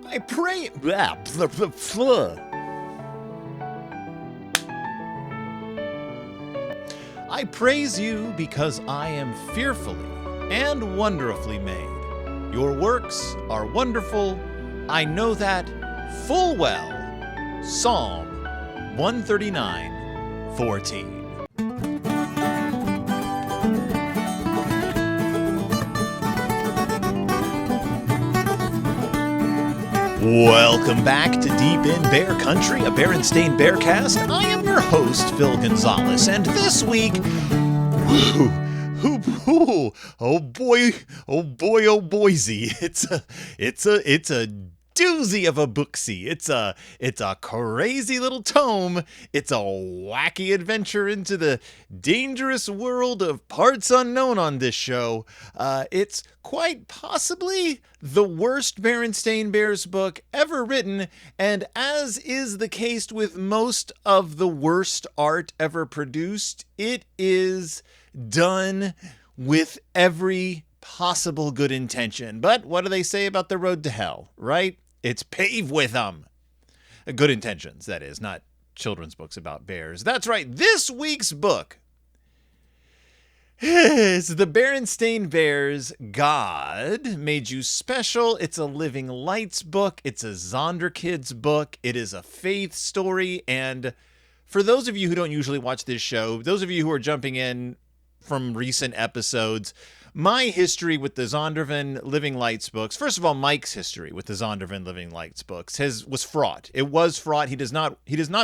I pray. Blah, blah, blah, blah. I praise you because I am fearfully and wonderfully made. Your works are wonderful. I know that full well. Psalm 139:14. Welcome back to Deep in Bear Country, a Berenstain Bearcast. I am your host, Phil Gonzalez, and this week, oh boyzy, it's a doozy of a booksy. It's a crazy little tome. It's a wacky adventure into the dangerous world of parts unknown on this show. It's quite possibly the worst Berenstain Bears book ever written, and as is the case with most of the worst art ever produced, it is done with every possible good intention. But what do they say about the road to hell, right? It's paved with them. Good intentions, that is, not children's books about bears. That's right, this week's book is The Berenstain Bears God Made You Special. It's a Living Lights book. It's a Zonderkids book. It is a faith story. And for those of you who don't usually watch this show, those of you who are jumping in from recent episodes, my history with the Zondervan Living Lights books, first of all, Mike's history with the Zondervan Living Lights books was fraught. It was fraught. He does not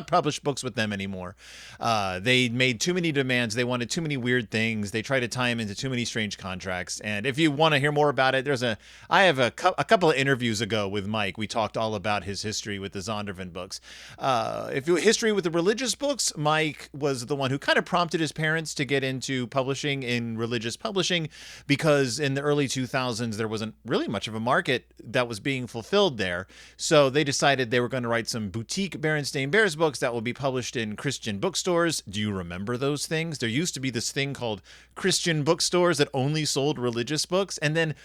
publish books with them anymore. They made too many demands. They wanted too many weird things. They tried to tie him into too many strange contracts. And if you want to hear more about it, I have a couple of interviews ago with Mike. We talked all about his history with the Zondervan books. History with the religious books, Mike was the one who kind of prompted his parents to get into publishing in religious publishing, because in the early 2000s, there wasn't really much of a market that was being fulfilled there. So they decided they were going to write some boutique Berenstain Bears books that will be published in Christian bookstores. Do you remember those things? There used to be this thing called Christian bookstores that only sold religious books. And then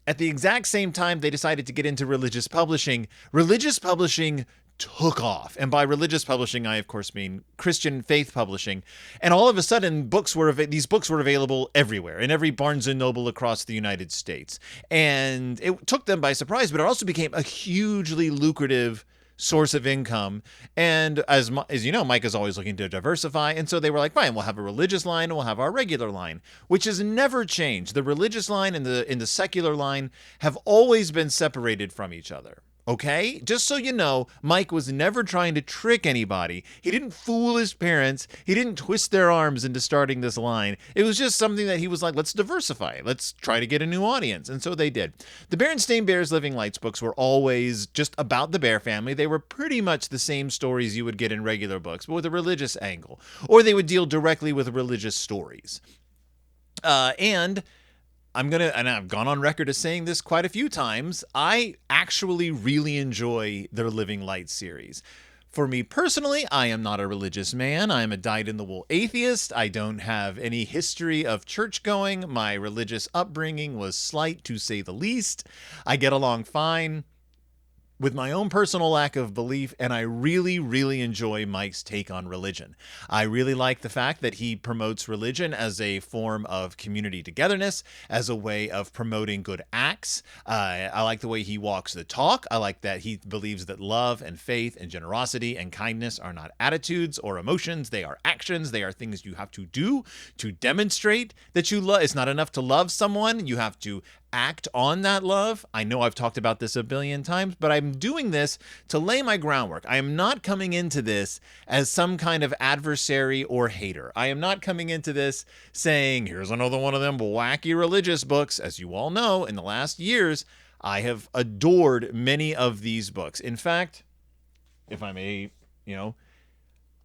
at the exact same time, they decided to get into religious publishing. Religious publishing took off. And by religious publishing, I of course mean Christian faith publishing. And all of a sudden, these books were available everywhere, in every Barnes and Noble across the United States. And it took them by surprise, but it also became a hugely lucrative source of income. And as you know, Mike is always looking to diversify. And so they were like, fine, we'll have a religious line and we'll have our regular line, which has never changed. The religious line and the secular line have always been separated from each other. Okay? Just so you know, Mike was never trying to trick anybody. He didn't fool his parents. He didn't twist their arms into starting this line. It was just something that he was like, let's diversify. Let's try to get a new audience. And so they did. The Berenstain Bears Living Lights books were always just about the bear family. They were pretty much the same stories you would get in regular books, but with a religious angle. Or they would deal directly with religious stories. And I've gone on record as saying this quite a few times, I actually really enjoy their Living Light series. For me personally, I am not a religious man. I am a dyed-in-the-wool atheist. I don't have any history of church going. My religious upbringing was slight, to say the least. I get along fine with my own personal lack of belief, and I really, really enjoy Mike's take on religion. I really like the fact that he promotes religion as a form of community togetherness, as a way of promoting good acts. I like the way he walks the talk. I like that he believes that love and faith and generosity and kindness are not attitudes or emotions. They are actions. They are things you have to do to demonstrate that you love. It's not enough to love someone. You have to act on that love. I know I've talked about this a billion times, but I'm doing this to lay my groundwork. I am not coming into this as some kind of adversary or hater. I am not coming into this saying, here's another one of them wacky religious books. As you all know, in the last years, I have adored many of these books. In fact, if I may,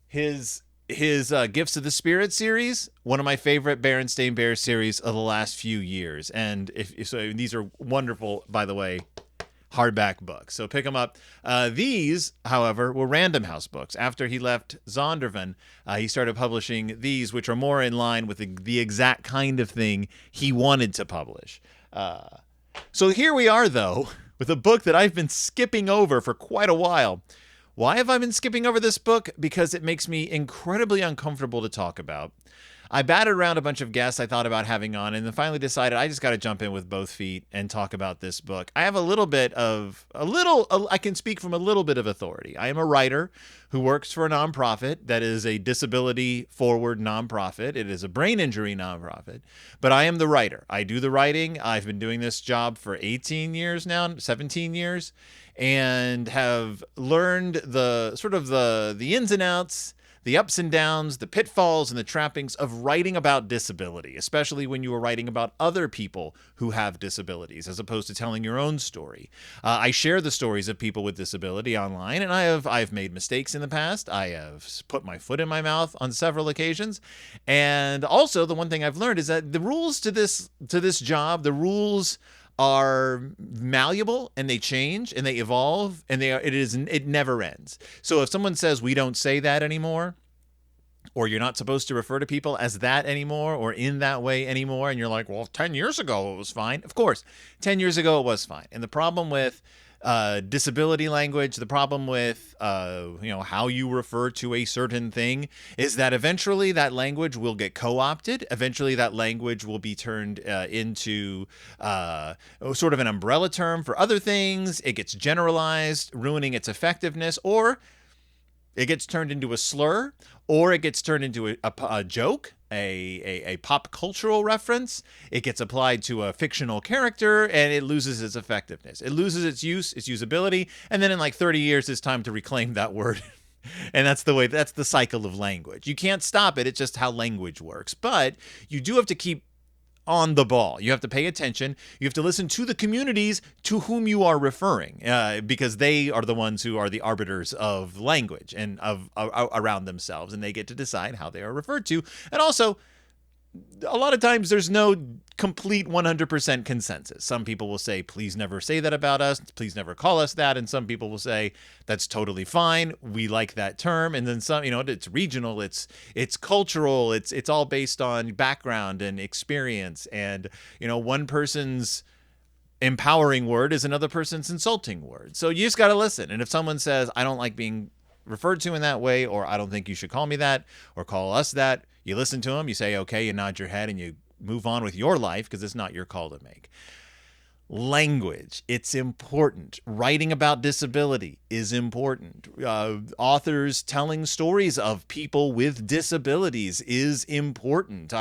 his Gifts of the Spirit series, one of my favorite Berenstain Bears series of the last few years. And these are wonderful, by the way, hardback books. So pick them up. These, however, were Random House books. After he left Zondervan, he started publishing these, which are more in line with the exact kind of thing he wanted to publish. So here we are, though, with a book that I've been skipping over for quite a while. Why have I been skipping over this book? Because it makes me incredibly uncomfortable to talk about. I batted around a bunch of guests I thought about having on, and then finally decided I just got to jump in with both feet and talk about this book. I have I can speak from a little bit of authority. I am a writer who works for a nonprofit that is a disability forward nonprofit. It is a brain injury nonprofit, but I am the writer. I do the writing. I've been doing this job for 18 years now, 17 years, and have learned the ins and outs, the ups and downs, the pitfalls and the trappings of writing about disability, especially when you are writing about other people who have disabilities, as opposed to telling your own story. I share the stories of people with disability online, and I've made mistakes in the past. I have put my foot in my mouth on several occasions, and also the one thing I've learned is that the rules to this job, the rules are malleable and they change and they evolve and it never ends. So if someone says we don't say that anymore, or you're not supposed to refer to people as that anymore or in that way anymore, and you're like, well, 10 years ago it was fine. Of course, 10 years ago it was fine. And the problem with disability language, the problem with how you refer to a certain thing is that eventually that language will get co-opted. Eventually that language will be turned into sort of an umbrella term for other things. It gets generalized, ruining its effectiveness, or it gets turned into a slur, or it gets turned into a joke, a pop cultural reference. It gets applied to a fictional character, and it loses its effectiveness. It loses its usability, and then in like 30 years, it's time to reclaim that word. And that's the cycle of language. You can't stop it. It's just how language works. But you do have to keep on the ball. You have to pay attention. You have to listen to the communities to whom you are referring, because they are the ones who are the arbiters of language and of around themselves, and they get to decide how they are referred to. And also, a lot of times there's no complete 100% consensus. Some people will say, please never say that about us. Please never call us that. And some people will say, that's totally fine. We like that term. And then some, it's regional, it's cultural. It's all based on background and experience. And, one person's empowering word is another person's insulting word. So you just got to listen. And if someone says, I don't like being referred to in that way, or I don't think you should call me that or call us that, you listen to them, you say, okay, you nod your head and you move on with your life because it's not your call to make. Language, it's important. Writing about disability is important. Authors telling stories of people with disabilities is important.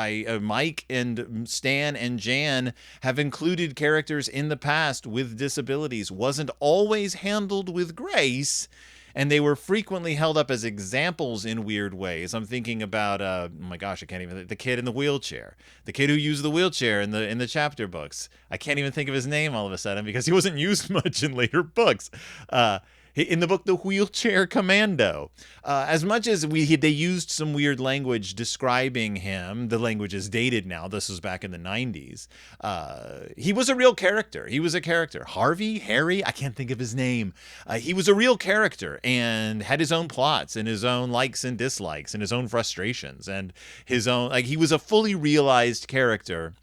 Mike and Stan and Jan have included characters in the past with disabilities. Wasn't always handled with grace, and they were frequently held up as examples in weird ways. I'm thinking about, oh my gosh, I can't even, the kid in the wheelchair. The kid who used the wheelchair in the chapter books. I can't even think of his name all of a sudden because he wasn't used much in later books. In the book, The Wheelchair Commando, as much as they used some weird language describing him, the language is dated now. This was back in the 90s. He was a real character. He was a character. Harry, I can't think of his name. He was a real character and had his own plots and his own likes and dislikes and his own frustrations and his own, he was a fully realized character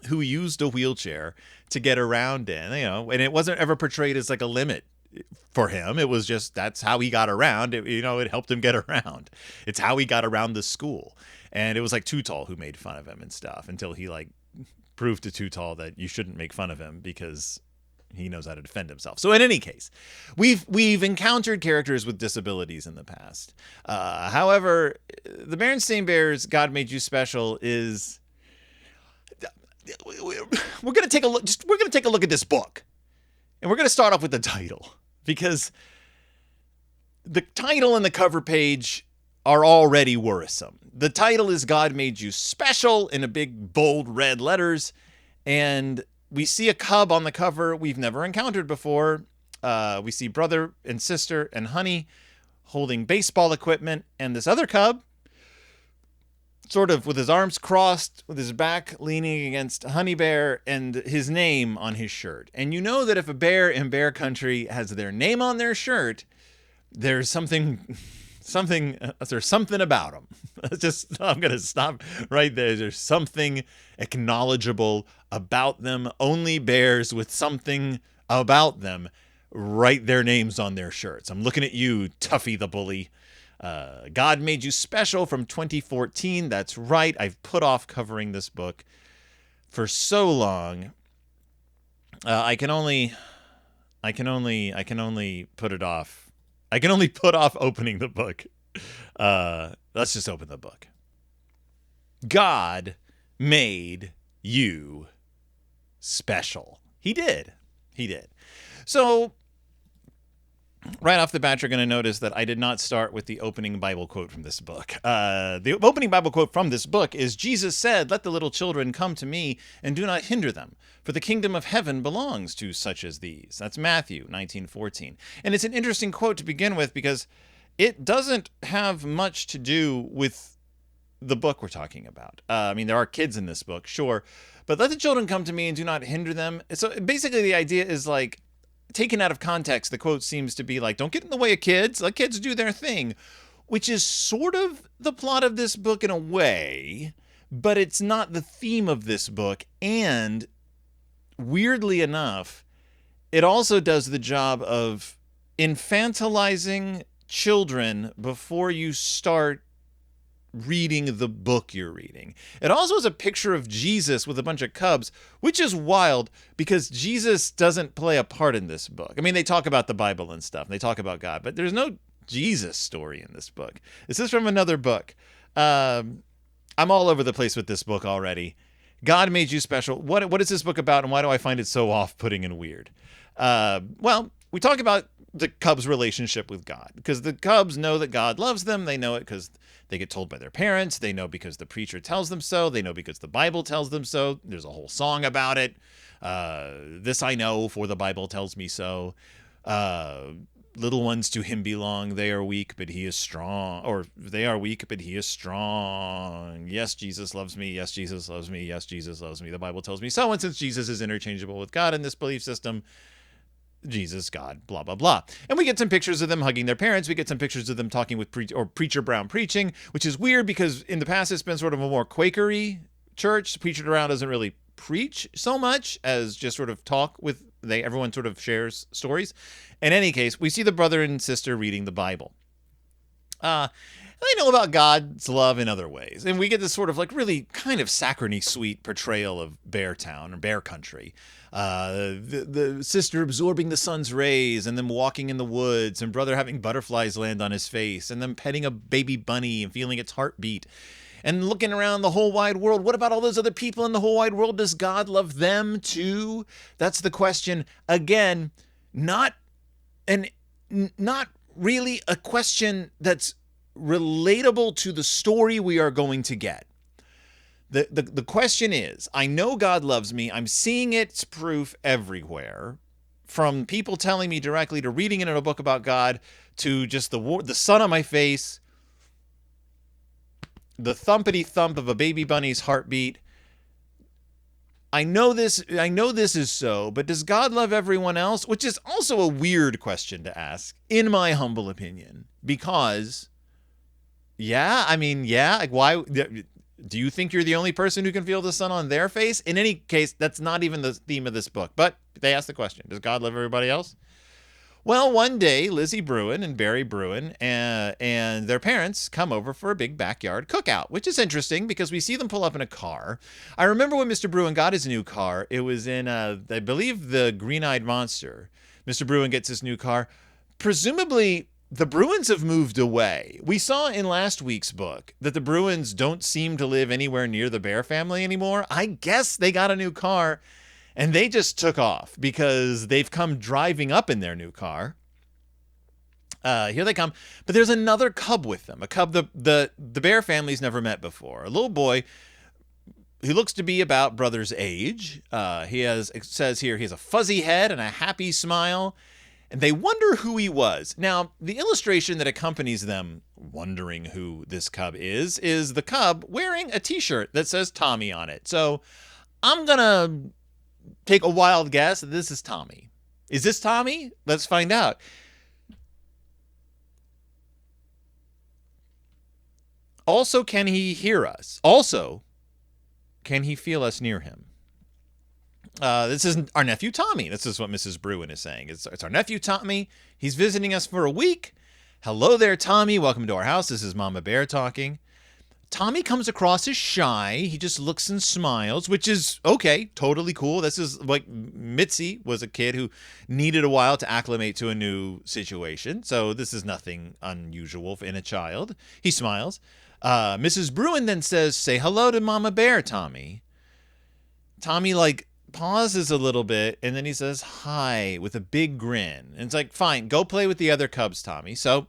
who used a wheelchair to get around in, and it wasn't ever portrayed as like a limit for him. It was just, that's how he got around. It helped him get around. It's how he got around the school. And it was like Too Tall who made fun of him and stuff until he proved to Too Tall that you shouldn't make fun of him because he knows how to defend himself. So in any case, we've encountered characters with disabilities in the past. However, the Berenstain Bears God Made You Special is, we're going to take a look. We're going to take a look at this book, and we're going to start off with the title, because the title and the cover page are already worrisome. The title is God Made You Special in a big, bold red letters, and we see a cub on the cover we've never encountered before. We see brother and sister and Honey holding baseball equipment, and this other cub sort of with his arms crossed, with his back leaning against Honey Bear and his name on his shirt. And you know that if a bear in bear country has their name on their shirt, there's something about them. I'm going to stop right there. There's something acknowledgeable about them. Only bears with something about them write their names on their shirts. I'm looking at you, Tuffy the Bully. God Made You Special from 2014. That's right. I've put off covering this book for so long. I can only put it off. I can only put off opening the book. Let's just open the book. God made you special. He did. So, right off the bat, you're going to notice that I did not start with the opening Bible quote from this book. The opening Bible quote from this book is, Jesus said, "Let the little children come to me and do not hinder them, for the kingdom of heaven belongs to such as these." That's Matthew 19:14. And it's an interesting quote to begin with because it doesn't have much to do with the book we're talking about. I mean, there are kids in this book, sure, but let the children come to me and do not hinder them. So basically the idea is like, taken out of context, the quote seems to be like, don't get in the way of kids, let kids do their thing, which is sort of the plot of this book in a way, but it's not the theme of this book. And weirdly enough, it also does the job of infantilizing children before you start reading the book you're reading. It also is a picture of Jesus with a bunch of cubs, which is wild because Jesus doesn't play a part in this book. I mean, they talk about the Bible and stuff, and they talk about God, but there's no Jesus story in this book. This is from another book. I'm all over the place with this book already. God Made You Special. What is this book about, and why do I find it so off-putting and weird? Well, we talk about the Cubs' relationship with God, because the Cubs know that God loves them. They know it because they get told by their parents. They know because the preacher tells them so. They know because the Bible tells them so. There's a whole song about it. This I know, for the Bible tells me so. Little ones to him belong. They are weak, but he is strong. Or they are weak, but he is strong. Yes, Jesus loves me. Yes, Jesus loves me. Yes, Jesus loves me. The Bible tells me so. And since Jesus is interchangeable with God in this belief system, Jesus, God, blah, blah, blah. And we get some pictures of them hugging their parents. We get some pictures of them talking with Preacher Brown preaching, which is weird because in the past it's been sort of a more Quakery church. Preacher Brown doesn't really preach so much as just sort of talk with, everyone sort of shares stories. In any case, we see the brother and sister reading the Bible. They know about God's love in other ways. And we get this sort of like really kind of saccharine sweet portrayal of Bear Town or Bear Country. The sister absorbing the sun's rays and them walking in the woods and brother having butterflies land on his face and them petting a baby bunny and feeling its heartbeat and looking around the whole wide world. What about all those other people in the whole wide world? Does God love them too? That's the question. Again, not really a question that's relatable to the story we are going to get. The question is, I know God loves me. I'm seeing its proof everywhere, from people telling me directly to reading it in a book about God to just the sun on my face, the thumpity thump of a baby bunny's heartbeat. I know this is so, but does God love everyone else? Which is also a weird question to ask, in my humble opinion, because like why do you think you're the only person who can feel the sun on their face? In any case, that's not even the theme of this book, but they ask the question, does God love everybody else? Well, one day, Lizzie Bruin and Barry Bruin and their parents come over for a big backyard cookout, which is interesting because we see them pull up in a car. I remember when Mr. Bruin got his new car. It was in, I believe, the Green-Eyed Monster. Mr. Bruin gets his new car. Presumably, the Bruins have moved away. We saw in last week's book that the Bruins don't seem to live anywhere near the Bear family anymore. I guess they got a new car and they just took off because they've come driving up in their new car. Here they come. But there's another cub with them, a cub the Bear family's never met before. A little boy who looks to be about brother's age. It says here, he has a fuzzy head and a happy smile. And they wonder who he was. Now, the illustration that accompanies them wondering who this cub is the cub wearing a t-shirt that says Tommy on it. So I'm going to take a wild guess that this is Tommy. Is this Tommy? Let's find out. Also, can he hear us? Also, can he feel us near him? This is our nephew Tommy. This is what Mrs. Bruin is saying. It's our nephew Tommy. He's visiting us for a week. Hello there, Tommy. Welcome to our house. This is Mama Bear talking. Tommy comes across as shy. He just looks and smiles, which is okay, totally cool. This is like Mitzi was a kid who needed a while to acclimate to a new situation. So this is nothing unusual in a child. He smiles. Mrs. Bruin then says, say hello to Mama Bear, Tommy. Tommy pauses a little bit and then he says hi with a big grin. And it's like, fine, go play with the other cubs, Tommy. So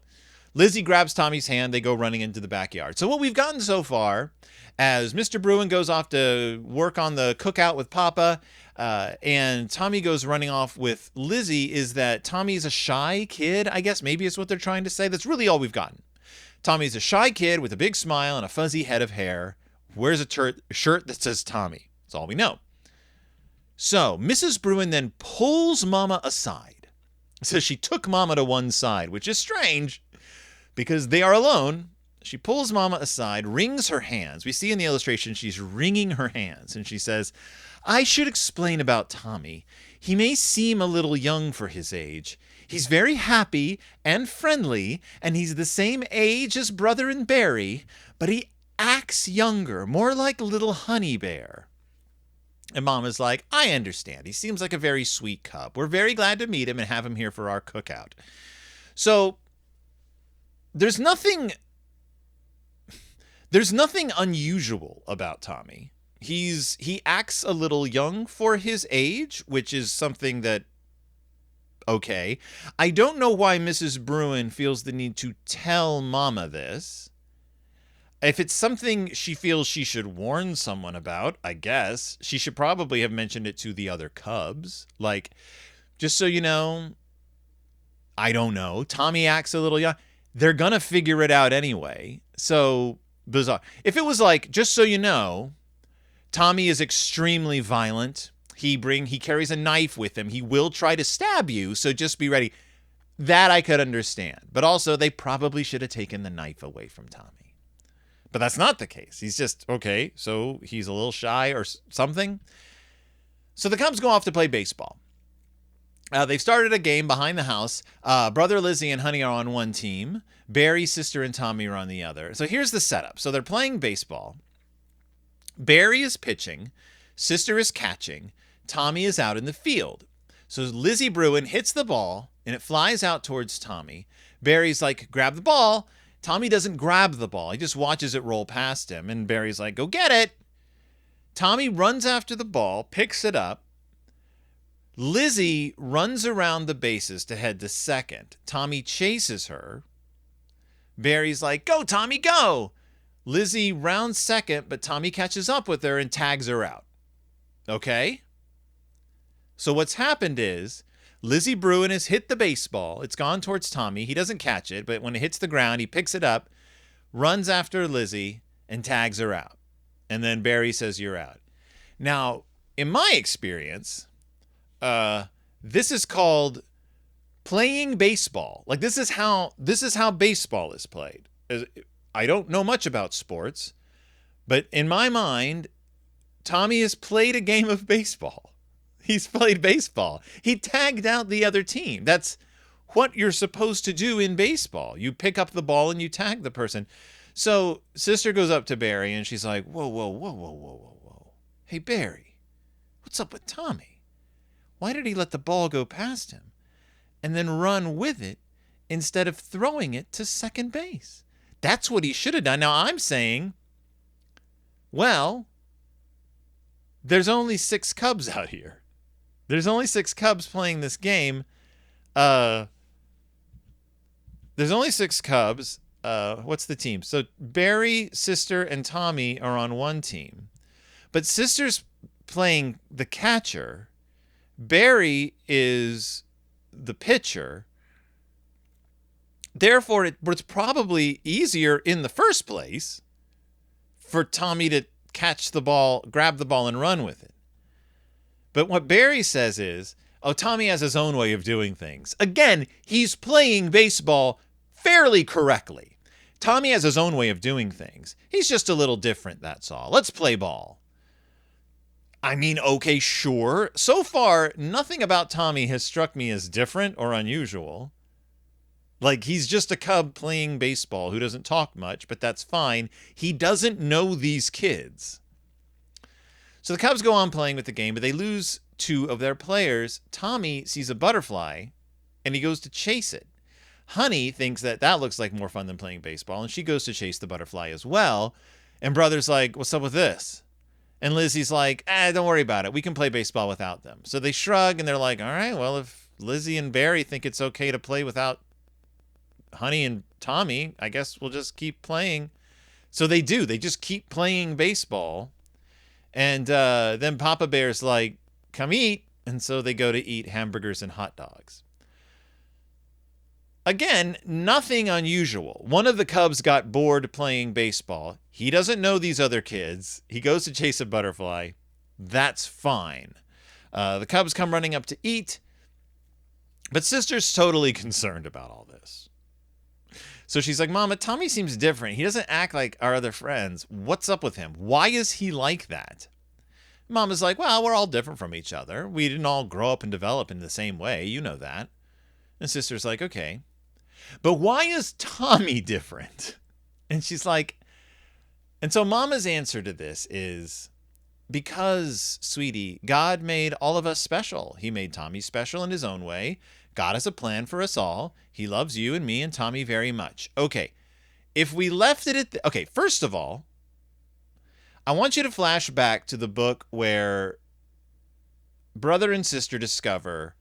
Lizzie grabs Tommy's hand. They go running into the backyard. So what we've gotten so far, as Mr. Bruin goes off to work on the cookout with Papa, and Tommy goes running off with Lizzie, is that Tommy's a shy kid, I guess maybe is what they're trying to say. That's really all we've gotten. Tommy's a shy kid with a big smile and a fuzzy head of hair. Wears a shirt that says Tommy. That's all we know. So Mrs. Bruin then pulls Mama aside. So she took Mama to one side, which is strange, because they are alone. She pulls Mama aside, wrings her hands. We see in the illustration she's wringing her hands, and she says, I should explain about Tommy. He may seem a little young for his age. He's very happy and friendly, and he's the same age as Brother and Barry, but he acts younger, more like little Honey Bear. And Mama's like, I understand. He seems like a very sweet cub. We're very glad to meet him and have him here for our cookout. So there's nothing unusual about Tommy. He acts a little young for his age, which is something that, okay. I don't know why Mrs. Bruin feels the need to tell Mama this. If it's something she feels she should warn someone about, I guess she should probably have mentioned it to the other cubs. Like, just so you know, I don't know, Tommy acts a little young. They're going to figure it out anyway. So bizarre. If it was like, just so you know, Tommy is extremely violent. He carries a knife with him. He will try to stab you. So just be ready. That I could understand. But also they probably should have taken the knife away from Tommy. But that's not the case. He's just, okay, so he's a little shy or something. So the Cubs go off to play baseball. They've started a game behind the house. Brother Lizzie and Honey are on one team. Barry, Sister, and Tommy are on the other. So here's the setup. So they're playing baseball. Barry is pitching. Sister is catching. Tommy is out in the field. So Lizzie Bruin hits the ball, and it flies out towards Tommy. Barry's like, grab the ball. Tommy doesn't grab the ball. He just watches it roll past him, and Barry's like, go get it. Tommy runs after the ball, picks it up. Lizzie runs around the bases to head to second. Tommy chases her. Barry's like, go, Tommy, go. Lizzie rounds second, but Tommy catches up with her and tags her out. Okay? So what's happened is Lizzie Bruin has hit the baseball. It's gone towards Tommy. He doesn't catch it, but when it hits the ground, he picks it up, runs after Lizzie, and tags her out. And then Barry says, you're out. Now, in my experience, this is called playing baseball. Like, this is how baseball is played. I don't know much about sports, but in my mind, Tommy has played a game of baseball. He's played baseball. He tagged out the other team. That's what you're supposed to do in baseball. You pick up the ball and you tag the person. So Sister goes up to Barry and she's like, whoa, whoa, whoa, whoa, whoa, whoa, whoa. Hey, Barry, what's up with Tommy? Why did he let the ball go past him and then run with it instead of throwing it to second base? That's what he should have done. Now I'm saying, well, there's only 6 Cubs out here. There's only 6 Cubs playing this game. There's only 6 Cubs. What's the team? So Barry, Sister, and Tommy are on one team. But Sister's playing the catcher. Barry is the pitcher. Therefore, it's probably easier in the first place for Tommy to catch the ball, grab the ball, and run with it. But what Barry says is, oh, Tommy has his own way of doing things. Again, he's playing baseball fairly correctly. Tommy has his own way of doing things. He's just a little different, that's all. Let's play ball. I mean, okay, sure. So far, nothing about Tommy has struck me as different or unusual. Like, he's just a cub playing baseball who doesn't talk much, but that's fine. He doesn't know these kids. So the Cubs go on playing with the game, but they lose two of their players. Tommy sees a butterfly, and he goes to chase it. Honey thinks that looks like more fun than playing baseball, and she goes to chase the butterfly as well. And Brother's like, what's up with this? And Lizzie's like, don't worry about it. We can play baseball without them. So they shrug, and they're like, all right, well, if Lizzie and Barry think it's okay to play without Honey and Tommy, I guess we'll just keep playing. So they do. They just keep playing baseball. And then Papa Bear's like, come eat. And so they go to eat hamburgers and hot dogs. Again, nothing unusual. One of the Cubs got bored playing baseball. He doesn't know these other kids. He goes to chase a butterfly. That's fine. The Cubs come running up to eat. But Sister's totally concerned about all this. So she's like, Mama, Tommy seems different. He doesn't act like our other friends. What's up with him? Why is he like that? Mama's like, well, we're all different from each other. We didn't all grow up and develop in the same way. You know that. And Sister's like, okay. But why is Tommy different? And she's like, and so Mama's answer to this is, because, sweetie, God made all of us special. He made Tommy special in his own way. God has a plan for us all. He loves you and me and Tommy very much. Okay, if we left it at... okay, first of all, I want you to flash back to the book where brother and sister discover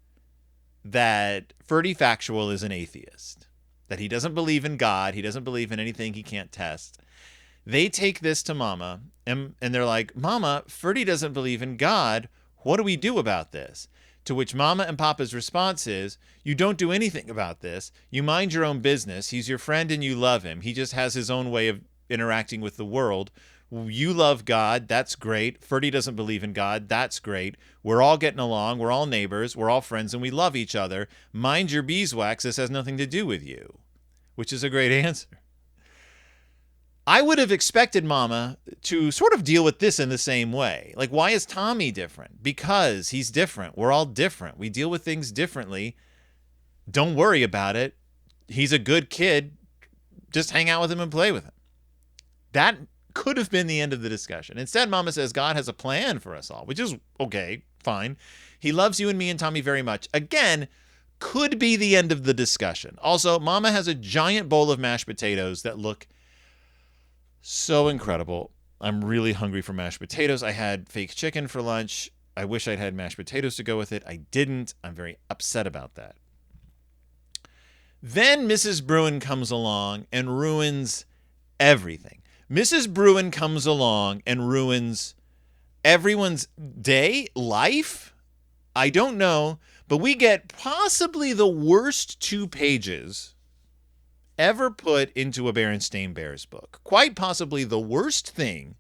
that Ferdy Factual is an atheist, that he doesn't believe in God, he doesn't believe in anything he can't test. They take this to Mama, and they're like, Mama, Ferdy doesn't believe in God. What do we do about this? To which Mama and Papa's response is, you don't do anything about this. You mind your own business. He's your friend and you love him. He just has his own way of interacting with the world. You love God. That's great. Ferdy doesn't believe in God. That's great. We're all getting along. We're all neighbors. We're all friends and we love each other. Mind your beeswax. This has nothing to do with you, which is a great answer. I would have expected Mama to sort of deal with this in the same way. Like, why is Tommy different? Because he's different. We're all different. We deal with things differently. Don't worry about it. He's a good kid. Just hang out with him and play with him. That could have been the end of the discussion. Instead, Mama says God has a plan for us all, which is okay, fine. He loves you and me and Tommy very much. Again, could be the end of the discussion. Also, Mama has a giant bowl of mashed potatoes that look so incredible. I'm really hungry for mashed potatoes. I had fake chicken for lunch. I wish I'd had mashed potatoes to go with it. I didn't. I'm very upset about that. Then Mrs. Bruin comes along and ruins everything. Mrs. Bruin comes along and ruins everyone's day, life. I don't know, but we get possibly the worst 2 pages ever put into a Berenstain Bears book. Quite possibly the worst thing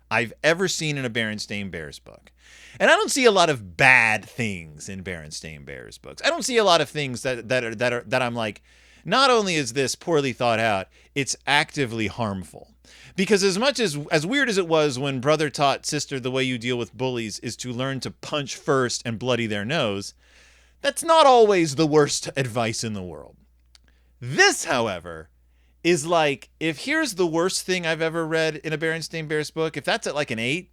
I've ever seen in a Berenstain Bears book. And I don't see a lot of bad things in Berenstain Bears books. I don't see a lot of things that I'm like, not only is this poorly thought out, it's actively harmful. Because as much as weird as it was when brother taught sister the way you deal with bullies is to learn to punch first and bloody their nose, that's not always the worst advice in the world. This, however, is like, if here's the worst thing I've ever read in a Berenstain Bears book, if that's at like an 8,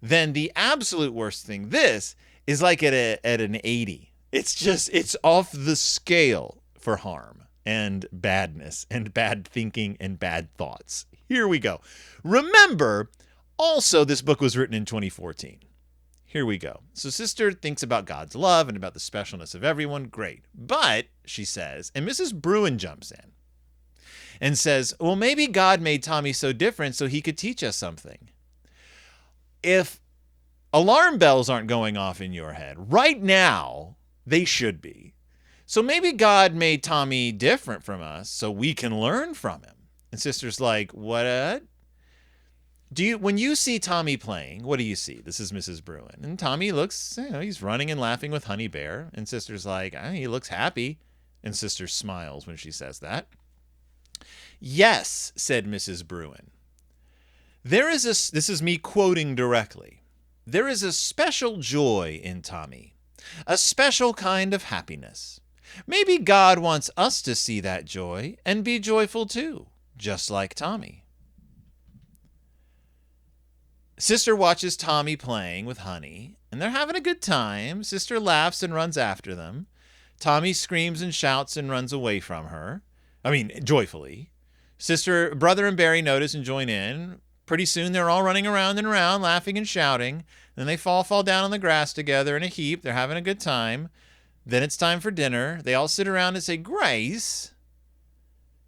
then the absolute worst thing, this, is like at an 80. It's off the scale for harm and badness and bad thinking and bad thoughts. Here we go. Remember, also, this book was written in 2014. Here we go. So sister thinks about God's love and about the specialness of everyone. Great. But, she says, and Mrs. Bruin jumps in and says, well, maybe God made Tommy so different so he could teach us something. If alarm bells aren't going off in your head right now, they should be. So maybe God made Tommy different from us so we can learn from him. And sister's like, what? When you see Tommy playing, what do you see? This is Mrs. Bruin. And Tommy looks, he's running and laughing with Honey Bear. And sister's like, he looks happy. And sister smiles when she says that. Yes, said Mrs. Bruin. This is me quoting directly. There is a special joy in Tommy, a special kind of happiness. Maybe God wants us to see that joy and be joyful too, just like Tommy. Sister watches Tommy playing with Honey, and they're having a good time. Sister laughs and runs after them. Tommy screams and shouts and runs away from her. Joyfully. Brother and Barry notice and join in. Pretty soon they're all running around and around, laughing and shouting. Then they fall down on the grass together in a heap. They're having a good time. Then it's time for dinner. They all sit around and say, "Grace."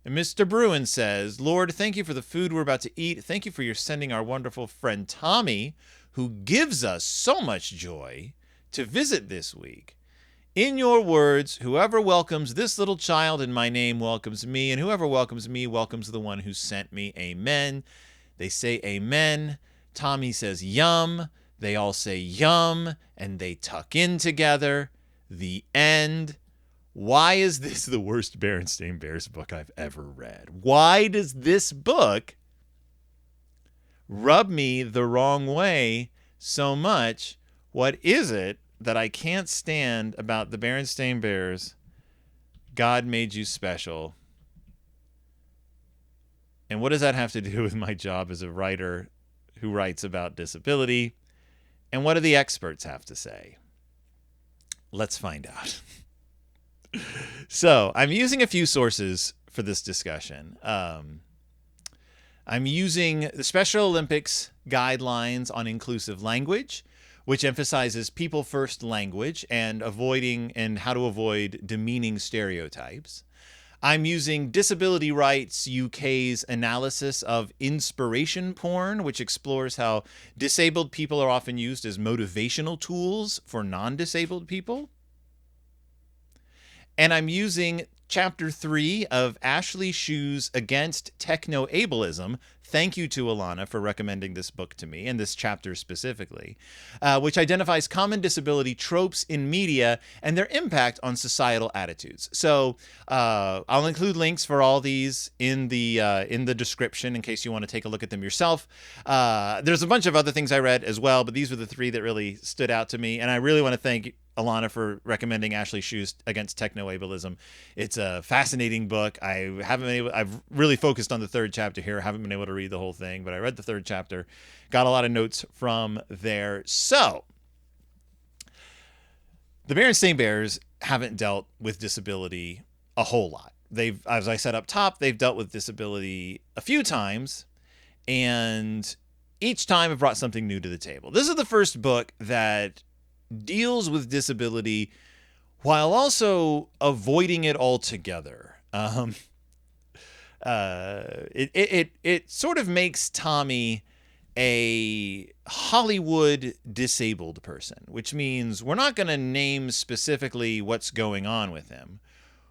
And Mr. Bruin says, "Lord, thank you for the food we're about to eat. Thank you for your sending our wonderful friend Tommy, who gives us so much joy, to visit this week. In your words, whoever welcomes this little child in my name welcomes me, and whoever welcomes me welcomes the one who sent me. Amen." They say amen. Tommy says yum. They all say yum, and they tuck in together. The end. Why is this the worst Berenstain Bears book I've ever read? Why does this book rub me the wrong way so much? What is it that I can't stand about the Berenstain Bears? God made you special. And what does that have to do with my job as a writer who writes about disability? And what do the experts have to say? Let's find out. So I'm using a few sources for this discussion. I'm using the Special Olympics guidelines on inclusive language, which emphasizes people-first language and how to avoid demeaning stereotypes. I'm using Disability Rights UK's analysis of inspiration porn, which explores how disabled people are often used as motivational tools for non-disabled people. And I'm using Chapter 3 of Ashley Shew's Against Technoableism. Thank you to Alana for recommending this book to me, and this chapter specifically, which identifies common disability tropes in media and their impact on societal attitudes. So I'll include links for all these in the description in case you want to take a look at them yourself. There's a bunch of other things I read as well, but these were the three that really stood out to me, and I really want to thank Alana for recommending Ashley Shew's Against Technoableism. It's a fascinating book. I've really focused on the third chapter here. I haven't been able to read the whole thing, but I read the third chapter, got a lot of notes from there. So the Berenstain Bears haven't dealt with disability a whole lot. As I said up top, they've dealt with disability a few times, and each time have brought something new to the table. This is the first book that deals with disability while also avoiding it altogether. It sort of makes Tommy a Hollywood disabled person, which means we're not going to name specifically what's going on with him.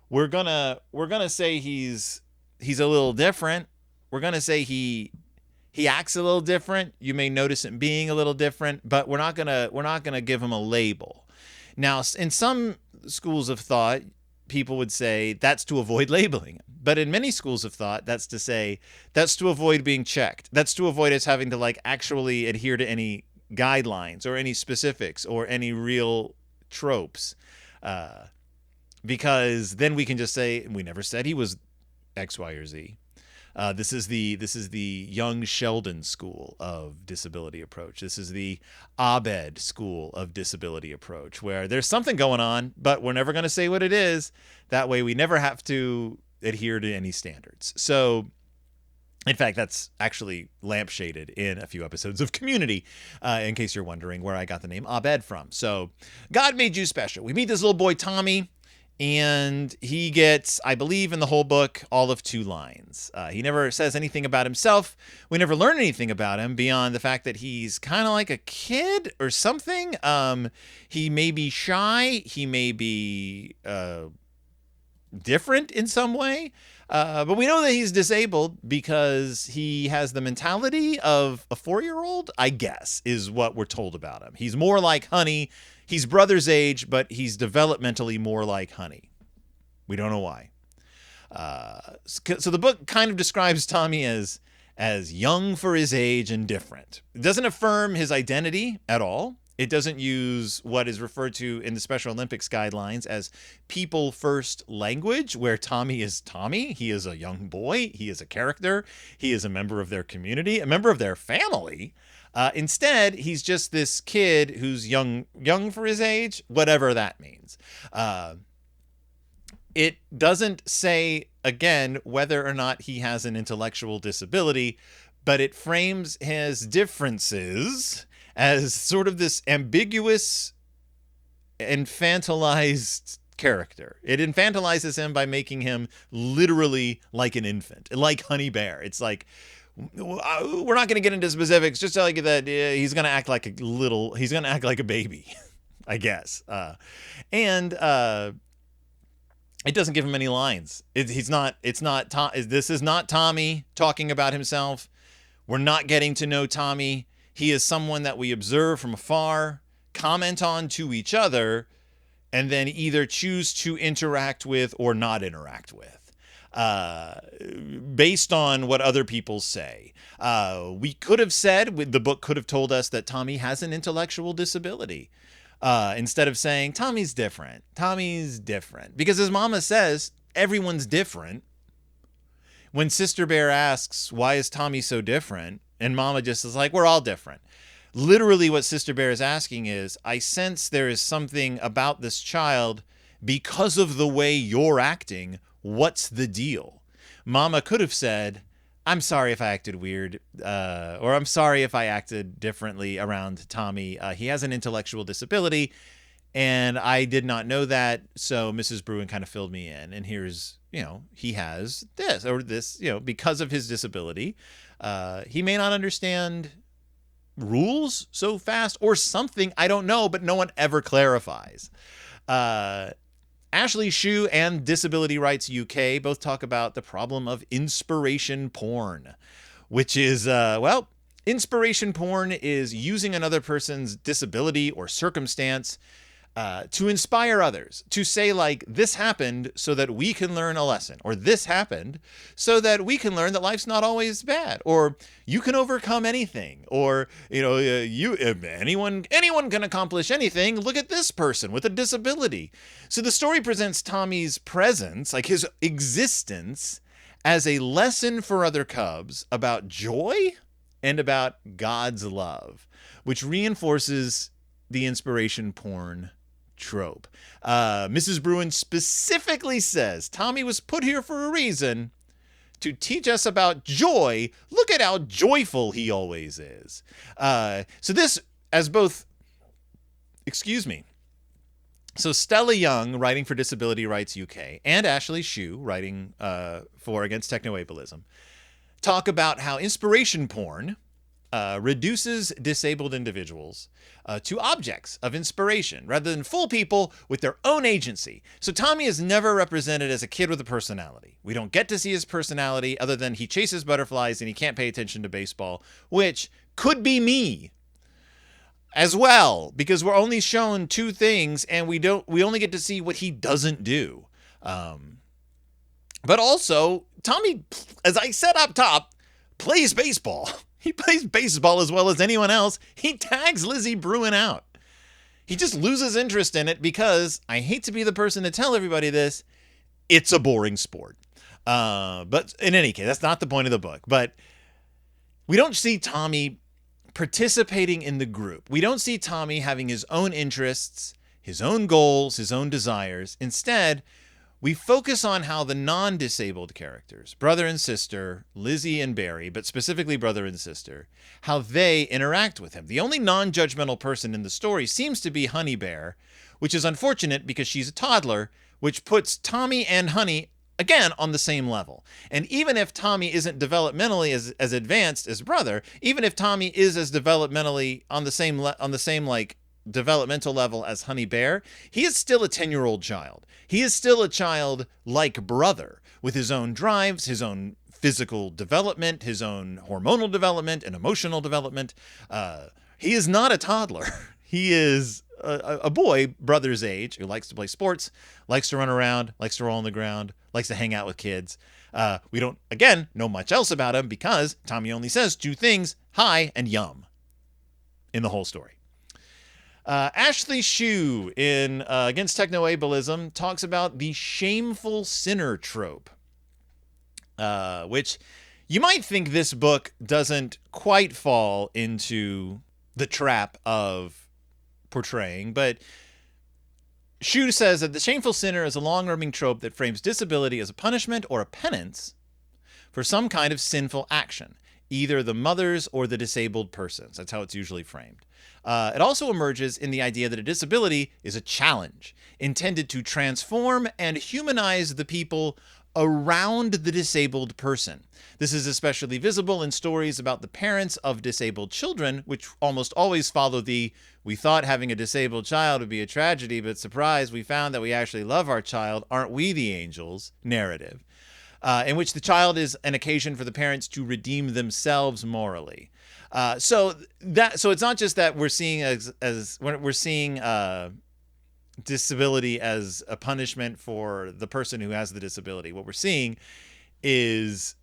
We're gonna say he's a little different. We're gonna say he acts a little different. You may notice him being a little different, but we're not gonna give him a label. Now, in some schools of thought, people would say that's to avoid labeling him. But in many schools of thought, that's to avoid being checked. That's to avoid us having to actually adhere to any guidelines or any specifics or any real tropes. Because then we can just say, we never said he was X, Y, or Z. This is the Young Sheldon school of disability approach. This is the Abed school of disability approach, where there's something going on, but we're never going to say what it is. That way we never have to adhere to any standards. So, in fact, that's actually lampshaded in a few episodes of Community, in case you're wondering where I got the name Abed from. So, God made you special. We meet this little boy, Tommy, and he gets, I believe in the whole book, all of 2 lines. He never says anything about himself. We never learn anything about him beyond the fact that he's kind of like a kid or something. He may be shy. He may be different in some way. But we know that he's disabled because he has the mentality of a 4-year-old, I guess, is what we're told about him. He's more like Honey. He's brother's age, but he's developmentally more like Honey. We don't know why. So the book kind of describes Tommy as as young for his age and different. It doesn't affirm his identity at all. It doesn't use what is referred to in the Special Olympics guidelines as people first language, where Tommy is Tommy. He is a young boy. He is a character. He is a member of their community, a member of their family. Instead, he's just this kid who's young for his age, whatever that means. It doesn't say, again, whether or not he has an intellectual disability, but it frames his differences as sort of this ambiguous, infantilized character. It infantilizes him by making him literally like an infant, like Honey Bear. It's like, we're not going to get into specifics, just tell you that he's going to act like a baby, I guess. And it doesn't give him any lines. This is not Tommy talking about himself. We're not getting to know Tommy. He is someone that we observe from afar, comment on to each other, and then either choose to interact with or not interact with, based on what other people say. We could have said, the book could have told us that Tommy has an intellectual disability, instead of saying Tommy's different. Tommy's different. Because as Mama says, everyone's different. When Sister Bear asks, why is Tommy so different? And Mama just is like, we're all different. Literally what Sister Bear is asking is, I sense there is something about this child because of the way you're acting. What's the deal? Mama could have said, I'm sorry if I acted weird, or I'm sorry if I acted differently around Tommy. He has an intellectual disability, and I did not know that, so Mrs. Bruin kind of filled me in. And here's, he has this, or this, because of his disability. He may not understand rules so fast or something. I don't know, but no one ever clarifies. Ashley Shew and Disability Rights UK both talk about the problem of inspiration porn, which is, inspiration porn is using another person's disability or circumstance to inspire others, to say, like, this happened so that we can learn a lesson, or this happened so that we can learn that life's not always bad, or you can overcome anything, or anyone can accomplish anything. Look at this person with a disability. So the story presents Tommy's presence, like his existence, as a lesson for other cubs about joy and about God's love, which reinforces the inspiration porn trope. Mrs. Bruin specifically says Tommy was put here for a reason, to teach us about joy. Look at how joyful he always is. So Stella Young, writing for Disability Rights UK, and Ashley Shew, writing for Against Technoableism, talk about how inspiration porn reduces disabled individuals to objects of inspiration rather than full people with their own agency. So Tommy is never represented as a kid with a personality. We don't get to see his personality other than he chases butterflies and he can't pay attention to baseball, which could be me as well, because we're only shown two things and we only get to see what he doesn't do. But also, Tommy, as I said up top, plays baseball. He plays baseball as well as anyone else. He tags Lizzie Bruin out. He just loses interest in it because, I hate to be the person to tell everybody this, it's a boring sport. But in any case, that's not the point of the book. But we don't see Tommy participating in the group. We don't see Tommy having his own interests, his own goals, his own desires. Instead, we focus on how the non-disabled characters, brother and sister, Lizzie and Barry, but specifically brother and sister, how they interact with him. The only non-judgmental person in the story seems to be Honey Bear, which is unfortunate because she's a toddler, which puts Tommy and Honey, again, on the same level. And even if Tommy isn't developmentally as advanced as brother, even if Tommy is as developmentally on the same developmental level as Honey Bear, he is still a 10-year-old child. He is still a child like brother, with his own drives, his own physical development, his own hormonal development and emotional development. He is not a toddler. He is a boy brother's age who likes to play sports, likes to run around, likes to roll on the ground, likes to hang out with kids. We don't, again, know much else about him because Tommy only says two things, hi and yum, in the whole story. Ashley Shew in Against Technoableism talks about the shameful sinner trope, which you might think this book doesn't quite fall into the trap of portraying, but Shew says that the shameful sinner is a long-running trope that frames disability as a punishment or a penance for some kind of sinful action, either the mother's or the disabled person's. That's how it's usually framed. It also emerges in the idea that a disability is a challenge intended to transform and humanize the people around the disabled person. This is especially visible in stories about the parents of disabled children, which almost always follow the "we thought having a disabled child would be a tragedy, but surprise, we found that we actually love our child, aren't we the angels?" narrative, in which the child is an occasion for the parents to redeem themselves morally. So it's not just that we're seeing we're seeing disability as a punishment for the person who has the disability. What we're seeing is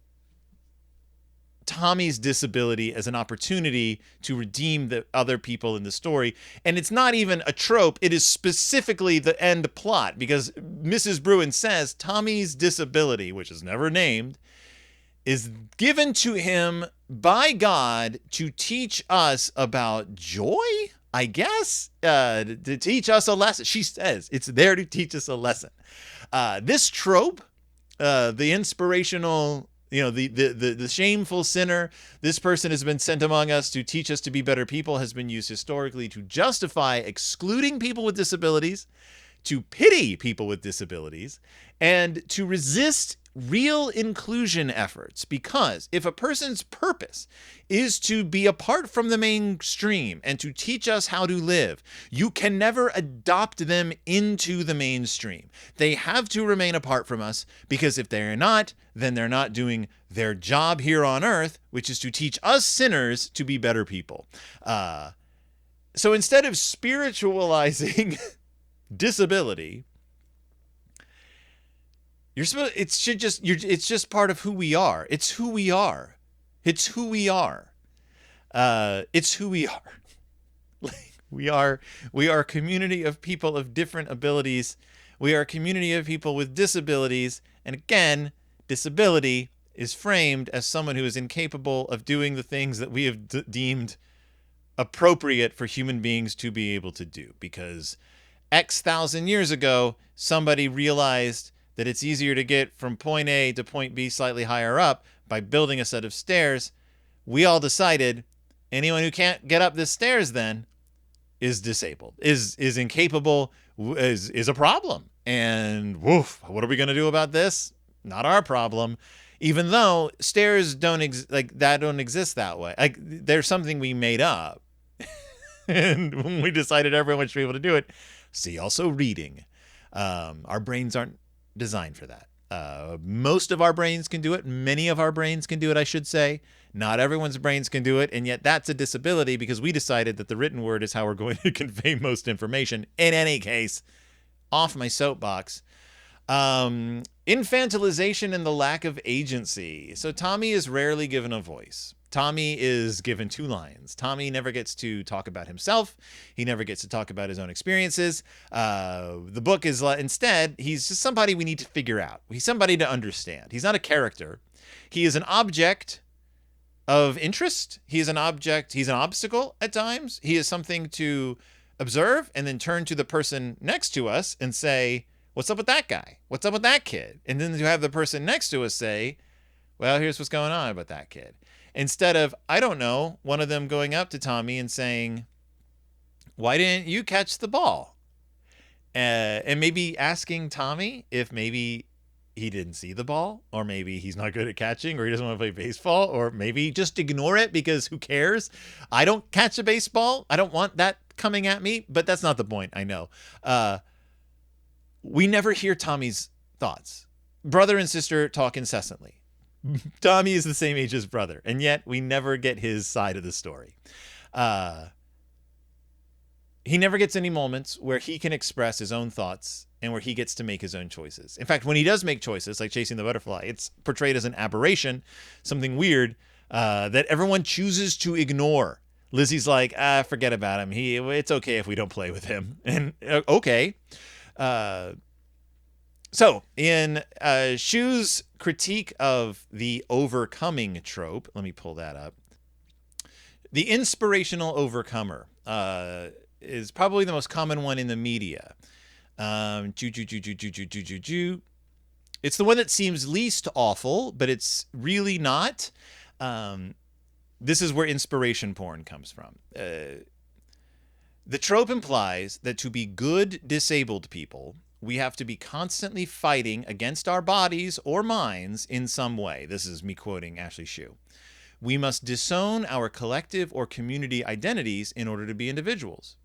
Tommy's disability as an opportunity to redeem the other people in the story. And it's not even a trope. It is specifically the end plot, because Mrs. Bruin says Tommy's disability, which is never named, is given to him by God to teach us about joy, I guess, to teach us a lesson. She says it's there to teach us a lesson. This trope, the inspirational, the shameful sinner, this person has been sent among us to teach us to be better people, has been used historically to justify excluding people with disabilities, to pity people with disabilities, and to resist real inclusion efforts. Because if a person's purpose is to be apart from the mainstream and to teach us how to live, you can never adopt them into the mainstream. They have to remain apart from us, because if they're not, then they're not doing their job here on earth, which is to teach us sinners to be better people. So instead of spiritualizing disability, it's just part of who we are. It's who we are. It's who we are. It's who we are. We are a community of people of different abilities. We are a community of people with disabilities. And again, disability is framed as someone who is incapable of doing the things that we have deemed appropriate for human beings to be able to do. Because X thousand years ago, somebody realized that it's easier to get from point A to point B slightly higher up by building a set of stairs. We all decided anyone who can't get up the stairs then is disabled, is incapable, is a problem. And woof, what are we going to do about this? Not our problem. Even though stairs don't exist that way. Like, there's something we made up. And when we decided everyone should be able to do it, see also reading. Our brains aren't designed for that. Most of our brains can do it. Many of our brains can do it, I should say. Not everyone's brains can do it, and yet that's a disability because we decided that the written word is how we're going to convey most information. In any case, off my soapbox. Infantilization and the lack of agency. So Tommy is rarely given a voice. Tommy is given 2 lines. Tommy never gets to talk about himself. He never gets to talk about his own experiences. The book is instead, he's just somebody we need to figure out. He's somebody to understand. He's not a character. He is an object of interest. He is an object. He's an obstacle at times. He is something to observe and then turn to the person next to us and say, what's up with that guy? What's up with that kid? And then to have the person next to us say, well, here's what's going on about that kid. Instead of, I don't know, one of them going up to Tommy and saying, why didn't you catch the ball? And maybe asking Tommy if maybe he didn't see the ball, or maybe he's not good at catching, or he doesn't want to play baseball, or maybe just ignore it because who cares? I don't catch a baseball. I don't want that coming at me, but that's not the point. I know. We never hear Tommy's thoughts. Brother and sister talk incessantly. Tommy is the same age as brother, and yet we never get his side of the story. He never gets any moments where he can express his own thoughts and where he gets to make his own choices. In fact, when he does make choices, like chasing the butterfly, it's portrayed as an aberration, something weird that everyone chooses to ignore. Lizzie's like, forget about him. It's okay if we don't play with him. And okay. So in Shew's critique of the overcoming trope, let me pull that up. The inspirational overcomer is probably the most common one in the media. It's the one that seems least awful, but it's really not. This is where inspiration porn comes from. The trope implies that to be good disabled people, we have to be constantly fighting against our bodies or minds in some way. This is me quoting Ashley Shew. We must disown our collective or community identities in order to be individuals.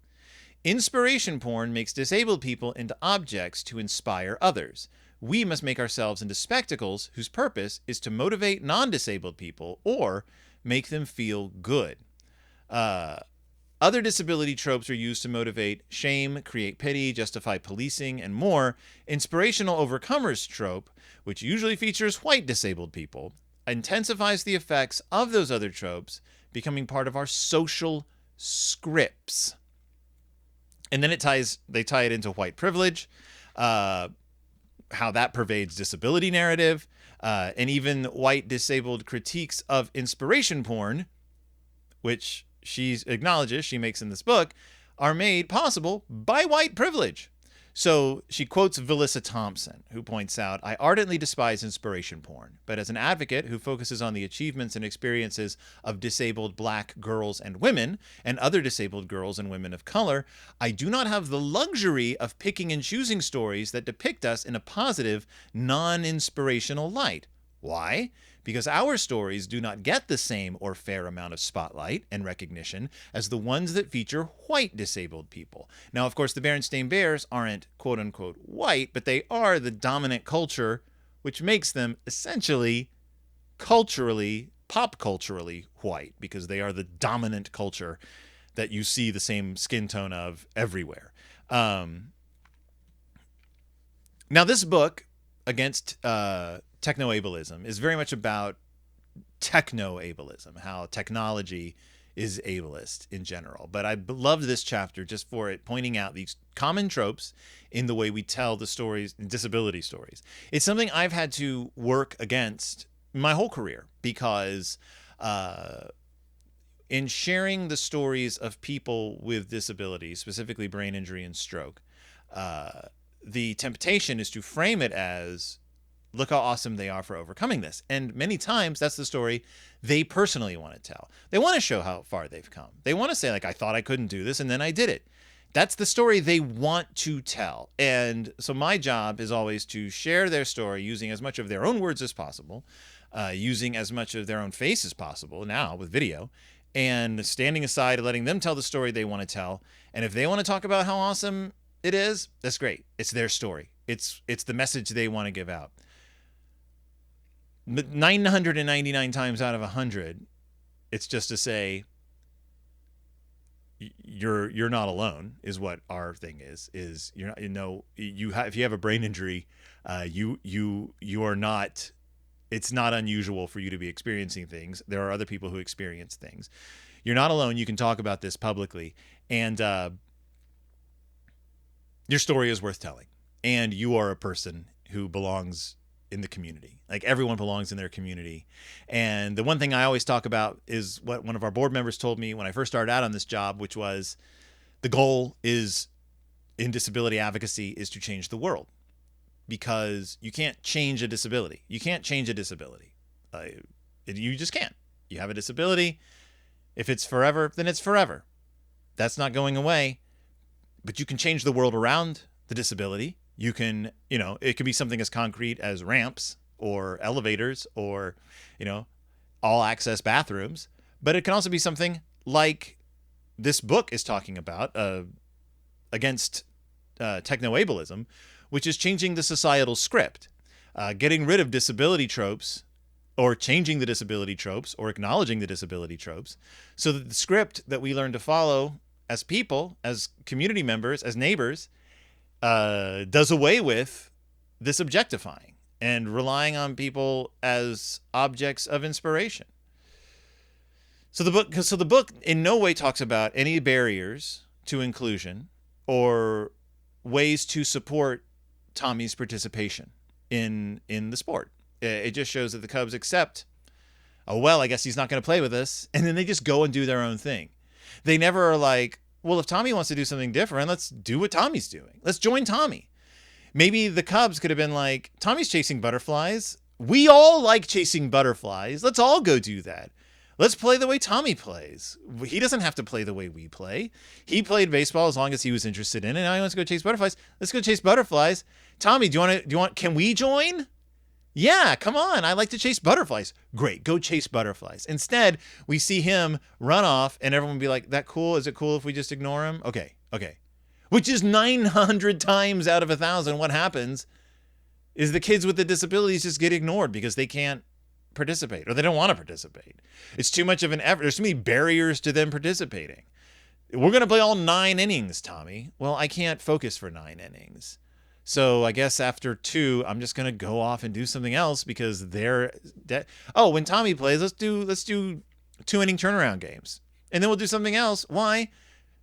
Inspiration porn makes disabled people into objects to inspire others. We must make ourselves into spectacles whose purpose is to motivate non-disabled people or make them feel good. Other disability tropes are used to motivate shame, create pity, justify policing, and more. Inspirational overcomers trope, which usually features white disabled people, intensifies the effects of those other tropes, becoming part of our social scripts. And then they tie it into white privilege, how that pervades disability narrative, and even white disabled critiques of inspiration porn, which she acknowledges she makes in this book, are made possible by white privilege. So she quotes Vilissa Thompson, who points out, I ardently despise inspiration porn, but as an advocate who focuses on the achievements and experiences of disabled Black girls and women, and other disabled girls and women of color, I do not have the luxury of picking and choosing stories that depict us in a positive, non-inspirational light. Why? Because our stories do not get the same or fair amount of spotlight and recognition as the ones that feature white disabled people. Now, of course, the Berenstain Bears aren't quote-unquote white, but they are the dominant culture, which makes them essentially culturally, pop culturally white, because they are the dominant culture that you see the same skin tone of everywhere. Now, this book, Against Technoableism, is very much about technoableism, how technology is ableist in general. But I loved this chapter just for it pointing out these common tropes in the way we tell the stories, disability stories. It's something I've had to work against my whole career because in sharing the stories of people with disabilities, specifically brain injury and stroke, the temptation is to frame it as, look how awesome they are for overcoming this. And many times that's the story they personally want to tell. They want to show how far they've come. They want to say, like, I thought I couldn't do this and then I did it. That's the story they want to tell. And so my job is always to share their story using as much of their own words as possible, using as much of their own face as possible now with video, and standing aside and letting them tell the story they want to tell. And if they want to talk about how awesome it is, that's great. It's their story. It's the message they want to give out. 999 times out of 100, it's just to say you're not alone is what our thing is you're not, if you have a brain injury, you are not, it's not unusual for you to be experiencing things. There are other people who experience things. You're not alone. You can talk about this publicly, and your story is worth telling, and you are a person who belongs in the community. Like, everyone belongs in their community. And the one thing I always talk about is what one of our board members told me when I first started out on this job, which was the goal is in disability advocacy is to change the world, because you can't change a disability. You can't change a disability. You just can't. You have a disability. If it's forever, then it's forever. That's not going away. But you can change the world around the disability. You can, it can be something as concrete as ramps or elevators or, all access bathrooms. But it can also be something like this book is talking about, Against Technoableism, which is changing the societal script, getting rid of disability tropes, or changing the disability tropes, or acknowledging the disability tropes, so that the script that we learn to follow as people, as community members, as neighbors, does away with this objectifying and relying on people as objects of inspiration. So the book in no way talks about any barriers to inclusion or ways to support Tommy's participation in the sport. It just shows that the Cubs accept, oh, well, I guess he's not going to play with us. And then they just go and do their own thing. They never are like, well, if Tommy wants to do something different, let's do what Tommy's doing. Let's join Tommy. Maybe the Cubs could have been like, Tommy's chasing butterflies. We all like chasing butterflies. Let's all go do that. Let's play the way Tommy plays. He doesn't have to play the way we play. He played baseball as long as he was interested in it. Now he wants to go chase butterflies. Let's go chase butterflies. Tommy, can we join? Yeah, come on. I like to chase butterflies. Great. Go chase butterflies. Instead, we see him run off and everyone will be like, that cool? Is it cool if we just ignore him? Okay. Which is 900 times out of 1,000. What happens is the kids with the disabilities just get ignored because they can't participate or they don't want to participate. It's too much of an effort. There's too many barriers to them participating. We're going to play all 9 innings, Tommy. Well, I can't focus for 9 innings. So I guess after 2, I'm just going to go off and do something else because they're when Tommy plays, let's do 2-inning turnaround games. And then we'll do something else. Why?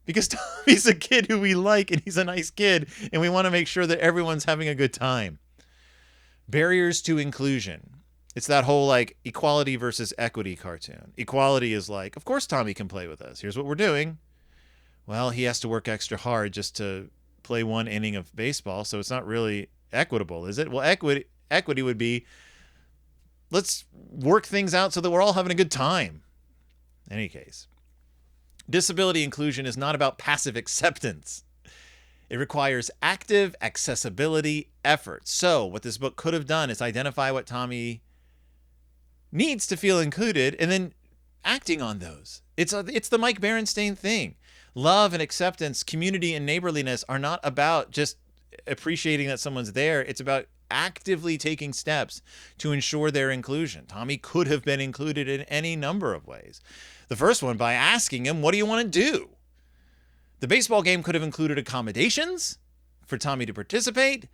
Because Tommy's a kid who we like and he's a nice kid and we want to make sure that everyone's having a good time. Barriers to inclusion. It's that whole like equality versus equity cartoon. Equality is like, of course Tommy can play with us. Here's what we're doing. Well, he has to work extra hard just to play 1 inning of baseball, so it's not really equitable, is it? Well, equity would be, let's work things out so that we're all having a good time. In any case, disability inclusion is not about passive acceptance. It requires active accessibility effort. So what this book could have done is identify what Tommy needs to feel included and then acting on those. It's the Mike Berenstain thing. Love and acceptance, community and neighborliness are not about just appreciating that someone's there. It's about actively taking steps to ensure their inclusion. Tommy could have been included in any number of ways. The first one by asking him, what do you want to do? The baseball game could have included accommodations for Tommy to participate,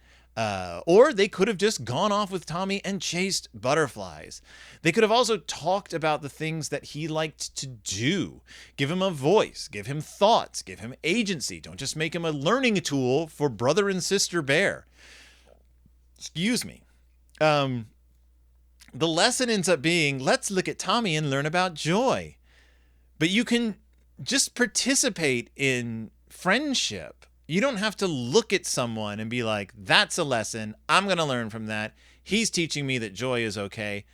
or they could have just gone off with Tommy and chased butterflies. They could have also talked about the things that he liked to do. Give him a voice, give him thoughts, give him agency. Don't just make him a learning tool for brother and sister bear. Excuse me. The lesson ends up being, let's look at Tommy and learn about joy. But you can just participate in friendship. You don't have to look at someone and be like, that's a lesson. I'm going to learn from that. He's teaching me that joy is okay.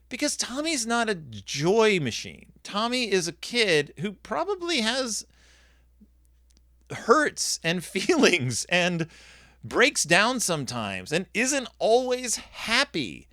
Because Tommy's not a joy machine. Tommy is a kid who probably has hurts and feelings and breaks down sometimes and isn't always happy.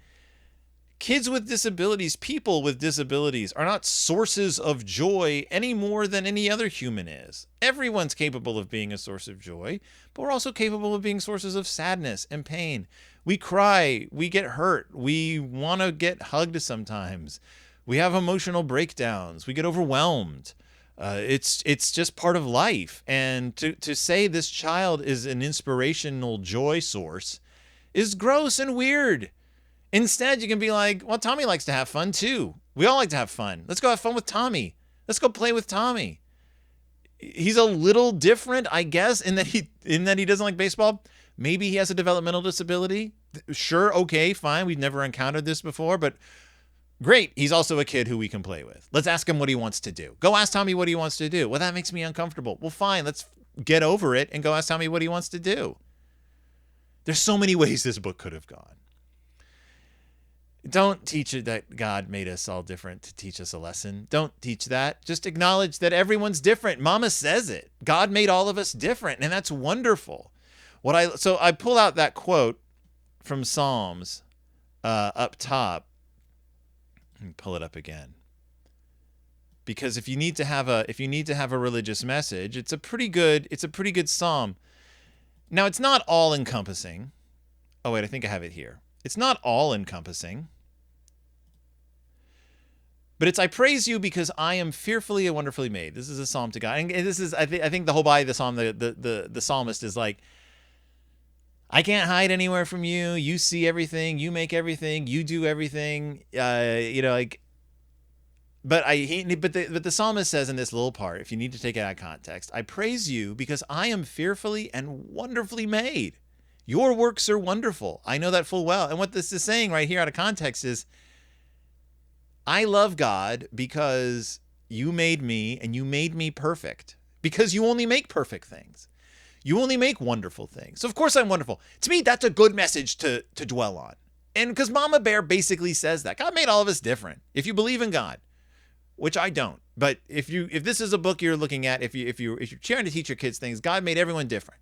Kids with disabilities, people with disabilities are not sources of joy any more than any other human is. Everyone's capable of being a source of joy, but we're also capable of being sources of sadness and pain. We cry, we get hurt, we want to get hugged sometimes. We have emotional breakdowns, we get overwhelmed. It's just part of life. And to say this child is an inspirational joy source is gross and weird. Instead, you can be like, well, Tommy likes to have fun too. We all like to have fun. Let's go have fun with Tommy. Let's go play with Tommy. He's a little different, I guess, in that he doesn't like baseball. Maybe he has a developmental disability. Sure, okay, fine. We've never encountered this before, but great. He's also a kid who we can play with. Let's ask him what he wants to do. Go ask Tommy what he wants to do. Well, that makes me uncomfortable. Well, fine. Let's get over it and go ask Tommy what he wants to do. There's so many ways this book could have gone. Don't teach it that God made us all different to teach us a lesson. Don't teach that. Just acknowledge that everyone's different. Mama says it. God made all of us different, and that's wonderful. So I pull out that quote from Psalms up top. Let me pull it up again. Because if you need to have a religious message, it's a pretty good psalm. Now it's not all encompassing. Oh wait, I think I have it here. It's not all encompassing. But it's, I praise you because I am fearfully and wonderfully made. This is a psalm to God. And this is, I think the whole body of the psalm, the psalmist is like, I can't hide anywhere from you. You see everything. You make everything. You do everything. Like, but the psalmist says in this little part, if you need to take it out of context, I praise you because I am fearfully and wonderfully made. Your works are wonderful. I know that full well. And what this is saying right here out of context is, I love God because you made me and you made me perfect, because you only make perfect things. You only make wonderful things. So of course I'm wonderful. To me, that's a good message to dwell on. And because Mama Bear basically says that God made all of us different. If you believe in God, which I don't, but if this is a book you're looking at, if you're trying to teach your kids things, God made everyone different.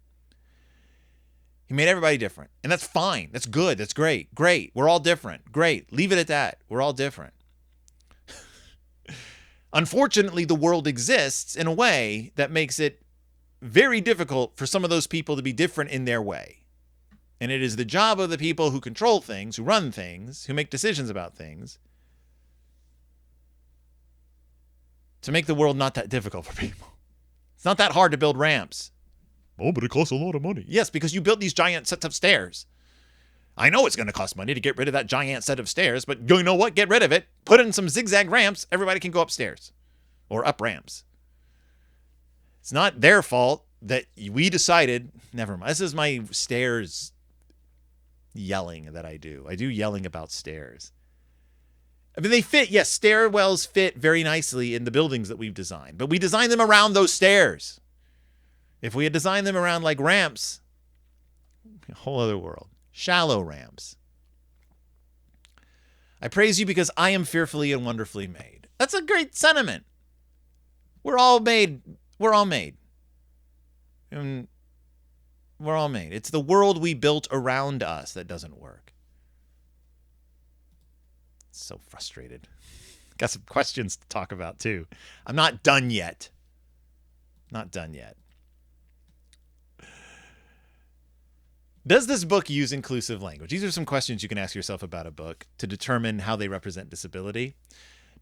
He made everybody different. And that's fine. That's good. That's great. Great. We're all different. Great. Leave it at that. We're all different. Unfortunately, the world exists in a way that makes it very difficult for some of those people to be different in their way. And it is the job of the people who control things, who run things, who make decisions about things, to make the world not that difficult for people. It's not that hard to build ramps. Oh, but it costs a lot of money. Yes, because you built these giant sets of stairs. I know it's going to cost money to get rid of that giant set of stairs, but you know what? Get rid of it. Put in some zigzag ramps. Everybody can go upstairs or up ramps. It's not their fault that we decided. Never mind. This is my stairs yelling that I do. I do yelling about stairs. I mean, they fit. Yes, stairwells fit very nicely in the buildings that we've designed, but we designed them around those stairs. If we had designed them around like ramps, a whole other world. Shallow ramps. I praise you because I am fearfully and wonderfully made. That's a great sentiment. We're all made. We're all made. And we're all made. It's the world we built around us that doesn't work. So frustrated. Got some questions to talk about too. I'm not done yet. Not done yet. Does this book use inclusive language? These are some questions you can ask yourself about a book to determine how they represent disability.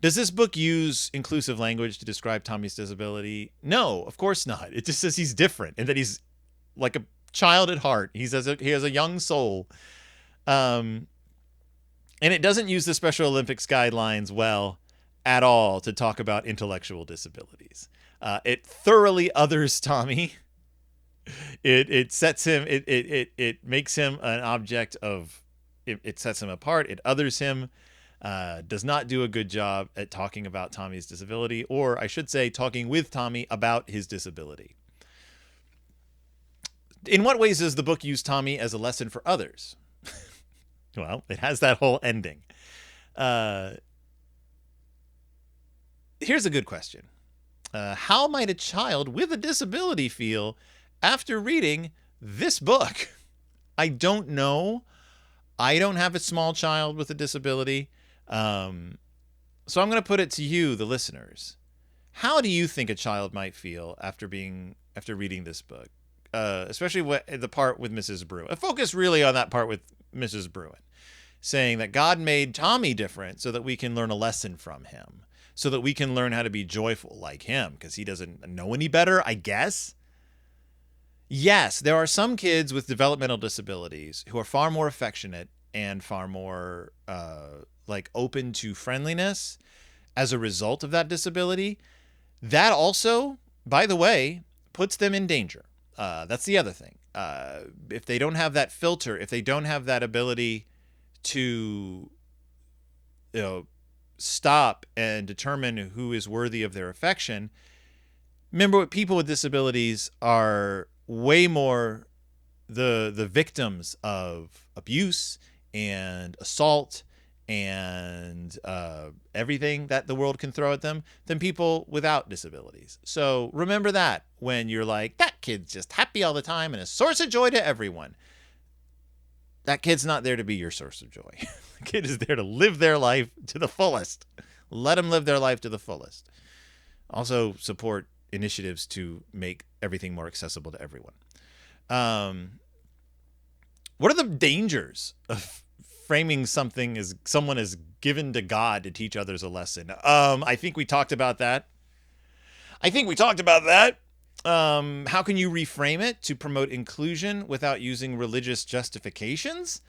Does this book use inclusive language to describe Tommy's disability? No, of course not. It just says he's different and that he's like a child at heart. He has a young soul. And it doesn't use the Special Olympics guidelines well at all to talk about intellectual disabilities. It thoroughly others Tommy. It sets him, it makes him an object of, it sets him apart. It others him, does not do a good job at talking about Tommy's disability, or I should say talking with Tommy about his disability. In what ways does the book use Tommy as a lesson for others? Well, it has that whole ending. Here's a good question. How might a child with a disability feel after reading this book? I don't know. I don't have a small child with a disability. So I'm going to put it to you, the listeners. How do you think a child might feel after reading this book? Especially the part with Mrs. Bruin. Focus really on that part with Mrs. Bruin, saying that God made Tommy different so that we can learn a lesson from him, so that we can learn how to be joyful like him, because he doesn't know any better, I guess. Yes, there are some kids with developmental disabilities who are far more affectionate and far more open to friendliness as a result of that disability. That also, by the way, puts them in danger. That's the other thing. If they don't have that filter, if they don't have that ability to, stop and determine who is worthy of their affection. Remember, what people with disabilities are way more the victims of abuse and assault and everything that the world can throw at them than people without disabilities. So remember that when you're like, that kid's just happy all the time and a source of joy to everyone. That kid's not there to be your source of joy. The kid is there to live their life to the fullest. Let them live their life to the fullest. Also support initiatives to make everything more accessible to everyone. What are the dangers of framing someone as given to God to teach others a lesson. I think we talked about that. How can you reframe it to promote inclusion without using religious justifications?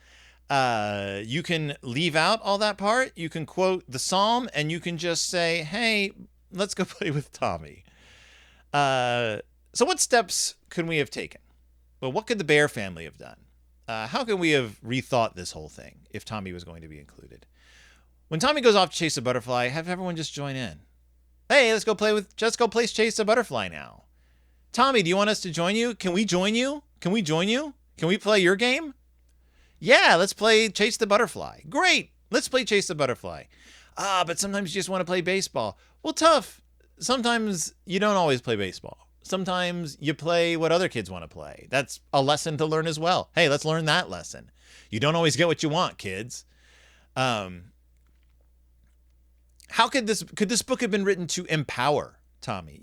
You can leave out all that part. You can quote the psalm, and you can just say, hey, let's go play with Tommy. So what steps could we have taken? Well, what could the Bear family have done? How can we have rethought this whole thing if Tommy was going to be included? When Tommy goes off to chase a butterfly, have everyone just join in. Hey, let's go play chase a butterfly now. Tommy, do you want us to join you? Can we join you? Can we play your game? Yeah, let's play chase the butterfly. Great. Let's play chase the butterfly. But sometimes you just want to play baseball. Well, tough. Sometimes you don't always play baseball. Sometimes you play what other kids want to play. That's a lesson to learn as well. Hey, let's learn that lesson. You don't always get what you want, kids. Could this book have been written to empower Tommy?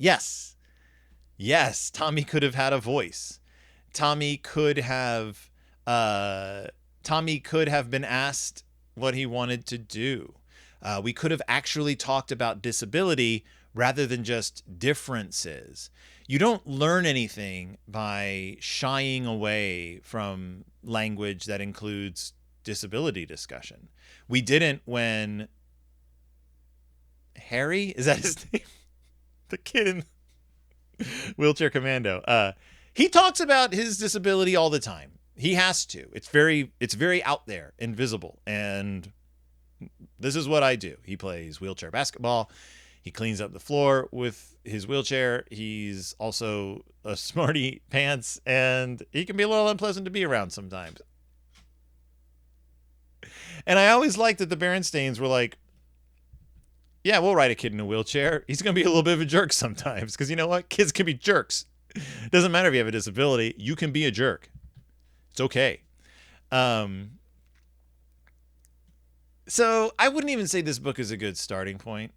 Yes, Tommy could have had a voice. Tommy could have been asked what he wanted to do. We could have actually talked about disability rather than just differences. You don't learn anything by shying away from language that includes disability discussion. We didn't when Harry, is that his name? The kid in Wheelchair Commando. He talks about his disability all the time. He has to. It's very out there and visible. And this is what I do. He plays wheelchair basketball. He cleans up the floor with his wheelchair. He's also a smarty pants, and he can be a little unpleasant to be around sometimes. And I always liked that the Berenstains were like, yeah, we'll write a kid in a wheelchair. He's going to be a little bit of a jerk sometimes, because you know what? Kids can be jerks. It doesn't matter if you have a disability. You can be a jerk. It's okay. So I wouldn't even say this book is a good starting point.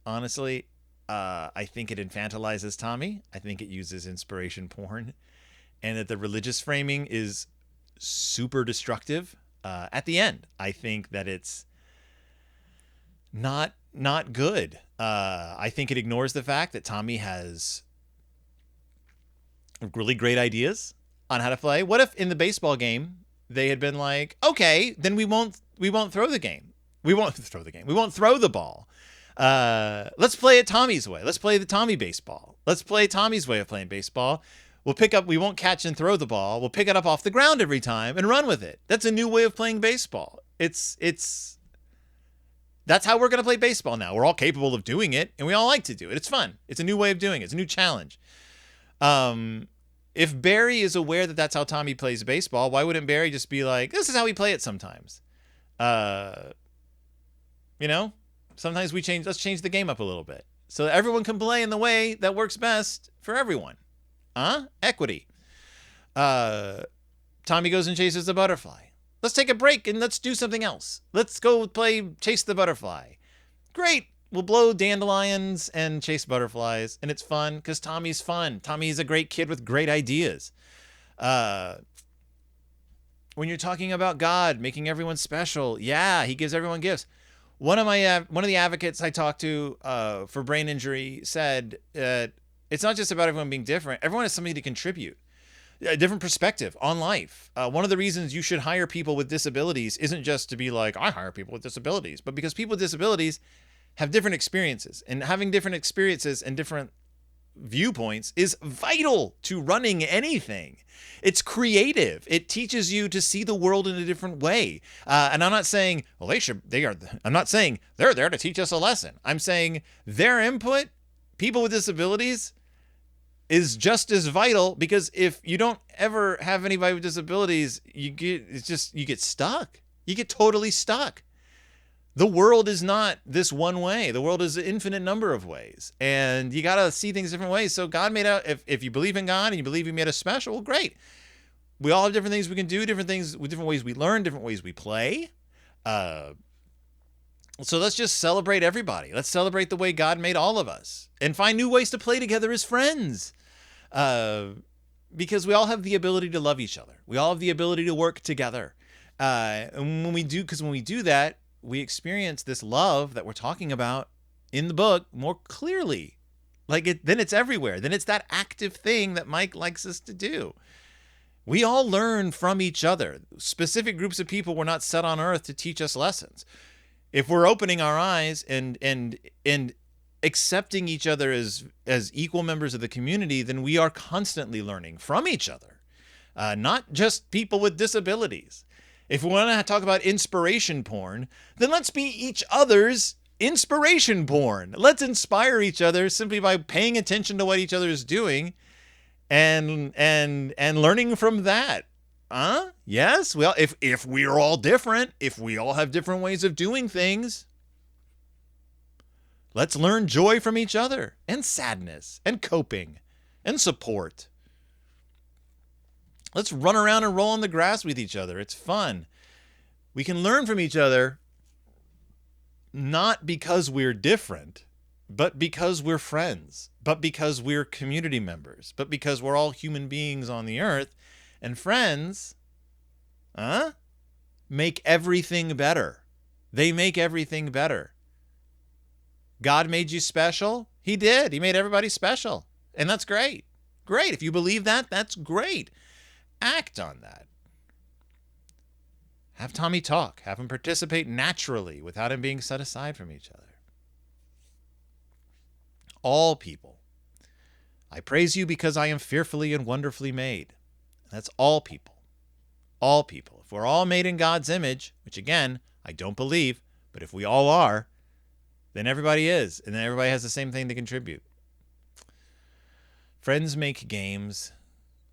Honestly, I think it infantilizes Tommy. I think it uses inspiration porn, and that the religious framing is super destructive. At the end, I think that it's not good. I think it ignores the fact that Tommy has really great ideas on how to play. What if in the baseball game they had been like, okay, then we won't throw the game. We won't throw the ball. Let's play it Tommy's way. Let's play the Tommy baseball. Let's play Tommy's way of playing baseball. We won't catch and throw the ball. We'll pick it up off the ground every time and run with it. That's a new way of playing baseball. That's how we're going to play baseball now. We're all capable of doing it, and we all like to do it. It's fun. It's a new way of doing it. It's a new challenge. If Barry is aware that that's how Tommy plays baseball, why wouldn't Barry just be like, this is how we play it sometimes? Sometimes let's change the game up a little bit so that everyone can play in the way that works best for everyone. Equity. Tommy goes and chases the butterfly. Let's take a break and let's do something else. Let's go play chase the butterfly. Great. We'll blow dandelions and chase butterflies, and it's fun because Tommy's fun. Tommy's a great kid with great ideas. When you're talking about God making everyone special, yeah, he gives everyone gifts. One of the advocates I talked to for brain injury said it's not just about everyone being different. Everyone has something to contribute, a different perspective on life. One of the reasons you should hire people with disabilities isn't just to be like, I hire people with disabilities, but because people with disabilities have different experiences, and having different experiences and different viewpoints is vital to running anything. It's creative. It teaches you to see the world in a different way. And I'm not saying, I'm not saying they're there to teach us a lesson. I'm saying their input, people with disabilities, is just as vital, because if you don't ever have anybody with disabilities, you get stuck. You get totally stuck. The world is not this one way. The world is an infinite number of ways, and you got to see things different ways. So God made out, if you believe in God and you believe he made us special, well, great. We all have different things we can do, different things with different ways we learn, different ways we play. So let's just celebrate everybody. Let's celebrate the way God made all of us and find new ways to play together as friends. Because we all have the ability to love each other. We all have the ability to work together. And when we do that, we experience this love that we're talking about in the book more clearly. Then it's everywhere. Then it's that active thing that Mike likes us to do. We all learn from each other. Specific groups of people were not set on earth to teach us lessons. If we're opening our eyes and accepting each other as equal members of the community, then we are constantly learning from each other, not just people with disabilities. If we want to talk about inspiration porn, then let's be each other's inspiration porn. Let's inspire each other simply by paying attention to what each other is doing and learning from that. Yes. Well, if we're all different, if we all have different ways of doing things, let's learn joy from each other, and sadness, and coping, and support. Let's run around and roll on the grass with each other. It's fun. We can learn from each other, not because we're different, but because we're friends, but because we're community members, but because we're all human beings on the earth. And friends, make everything better. They make everything better. God made you special. He did. He made everybody special. And that's great. Great. If you believe that, that's great. Act on that. Have Tommy talk. Have him participate naturally without him being set aside from each other. All people. I praise you because I am fearfully and wonderfully made. That's all people. All people. If we're all made in God's image, which again, I don't believe, but if we all are, then everybody is. And then everybody has the same thing to contribute. Friends make games,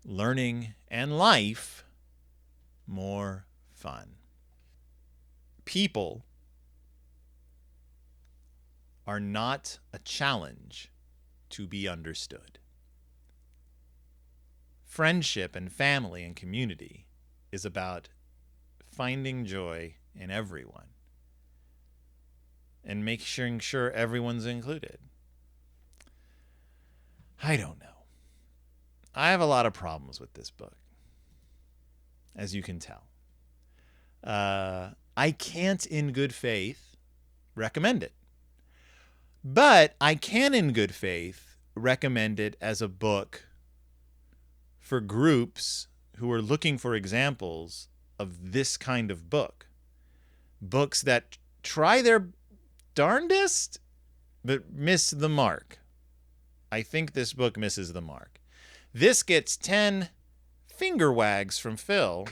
learning, and life more fun. People are not a challenge to be understood. Friendship and family and community is about finding joy in everyone and making sure everyone's included. I don't know. I have a lot of problems with this book, as you can tell. I can't in good faith recommend it. But I can in good faith recommend it as a book for groups who are looking for examples of this kind of book. Books that try their darndest, but miss the mark. I think this book misses the mark. This gets 10 finger wags from Phil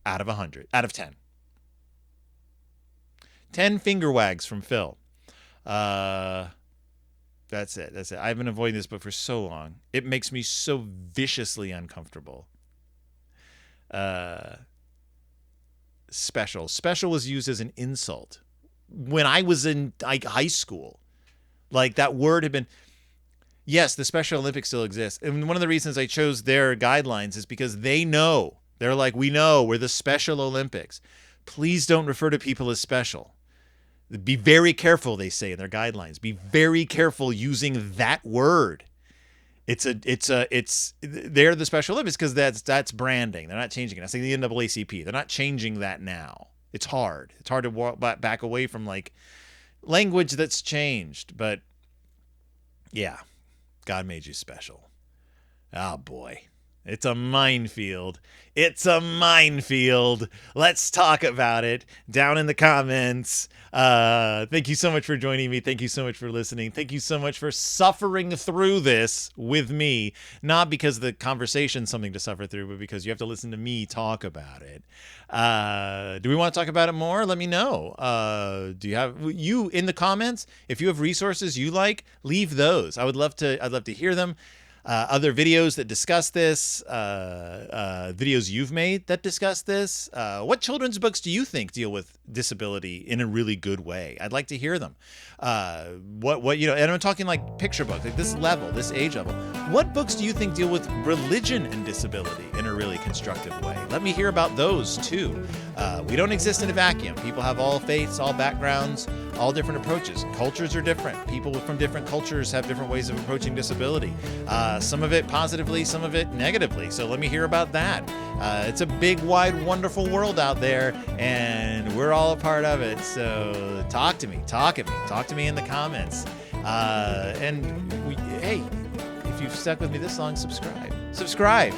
out of 100, out of 10. 10 finger wags from Phil. That's it. I've been avoiding this book for so long. It makes me so viciously uncomfortable. Special. Special was used as an insult. When I was in high school, that word had been... Yes, the Special Olympics still exists. And one of the reasons I chose their guidelines is because they know. They're like, we know, we're the Special Olympics. Please don't refer to people as special. Be very careful, they say in their guidelines. Be very careful using that word. They're the Special Olympics because that's branding. They're not changing it. I think the NAACP. They're not changing that now. It's hard. It's hard to walk back away from language that's changed. But yeah, God made you special. Oh boy. It's a minefield. It's a minefield. Let's talk about it down in the comments. Thank you so much for joining me. Thank you so much for listening. Thank you so much for suffering through this with me. Not because the conversation's something to suffer through, but because you have to listen to me talk about it. Do we want to talk about it more? Let me know. Do you have in the comments? If you have resources you like, leave those. I'd love to hear them. Other videos that discuss this, videos you've made that discuss this. What children's books do you think deal with disability in a really good way? I'd like to hear them. And I'm talking picture books, this level, this age level. What books do you think deal with religion and disability in a really constructive way? Let me hear about those too. We don't exist in a vacuum. People have all faiths, all backgrounds. all different approaches. Cultures are different. People from different cultures have different ways of approaching disability. Some of it positively, some of it negatively. So let me hear about that. It's a big, wide, wonderful world out there, and we're all a part of it. So talk to me, talk to me in the comments. Hey, if you've stuck with me this long, subscribe.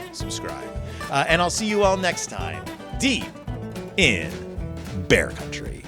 And I'll see you all next time, deep in Bear Country.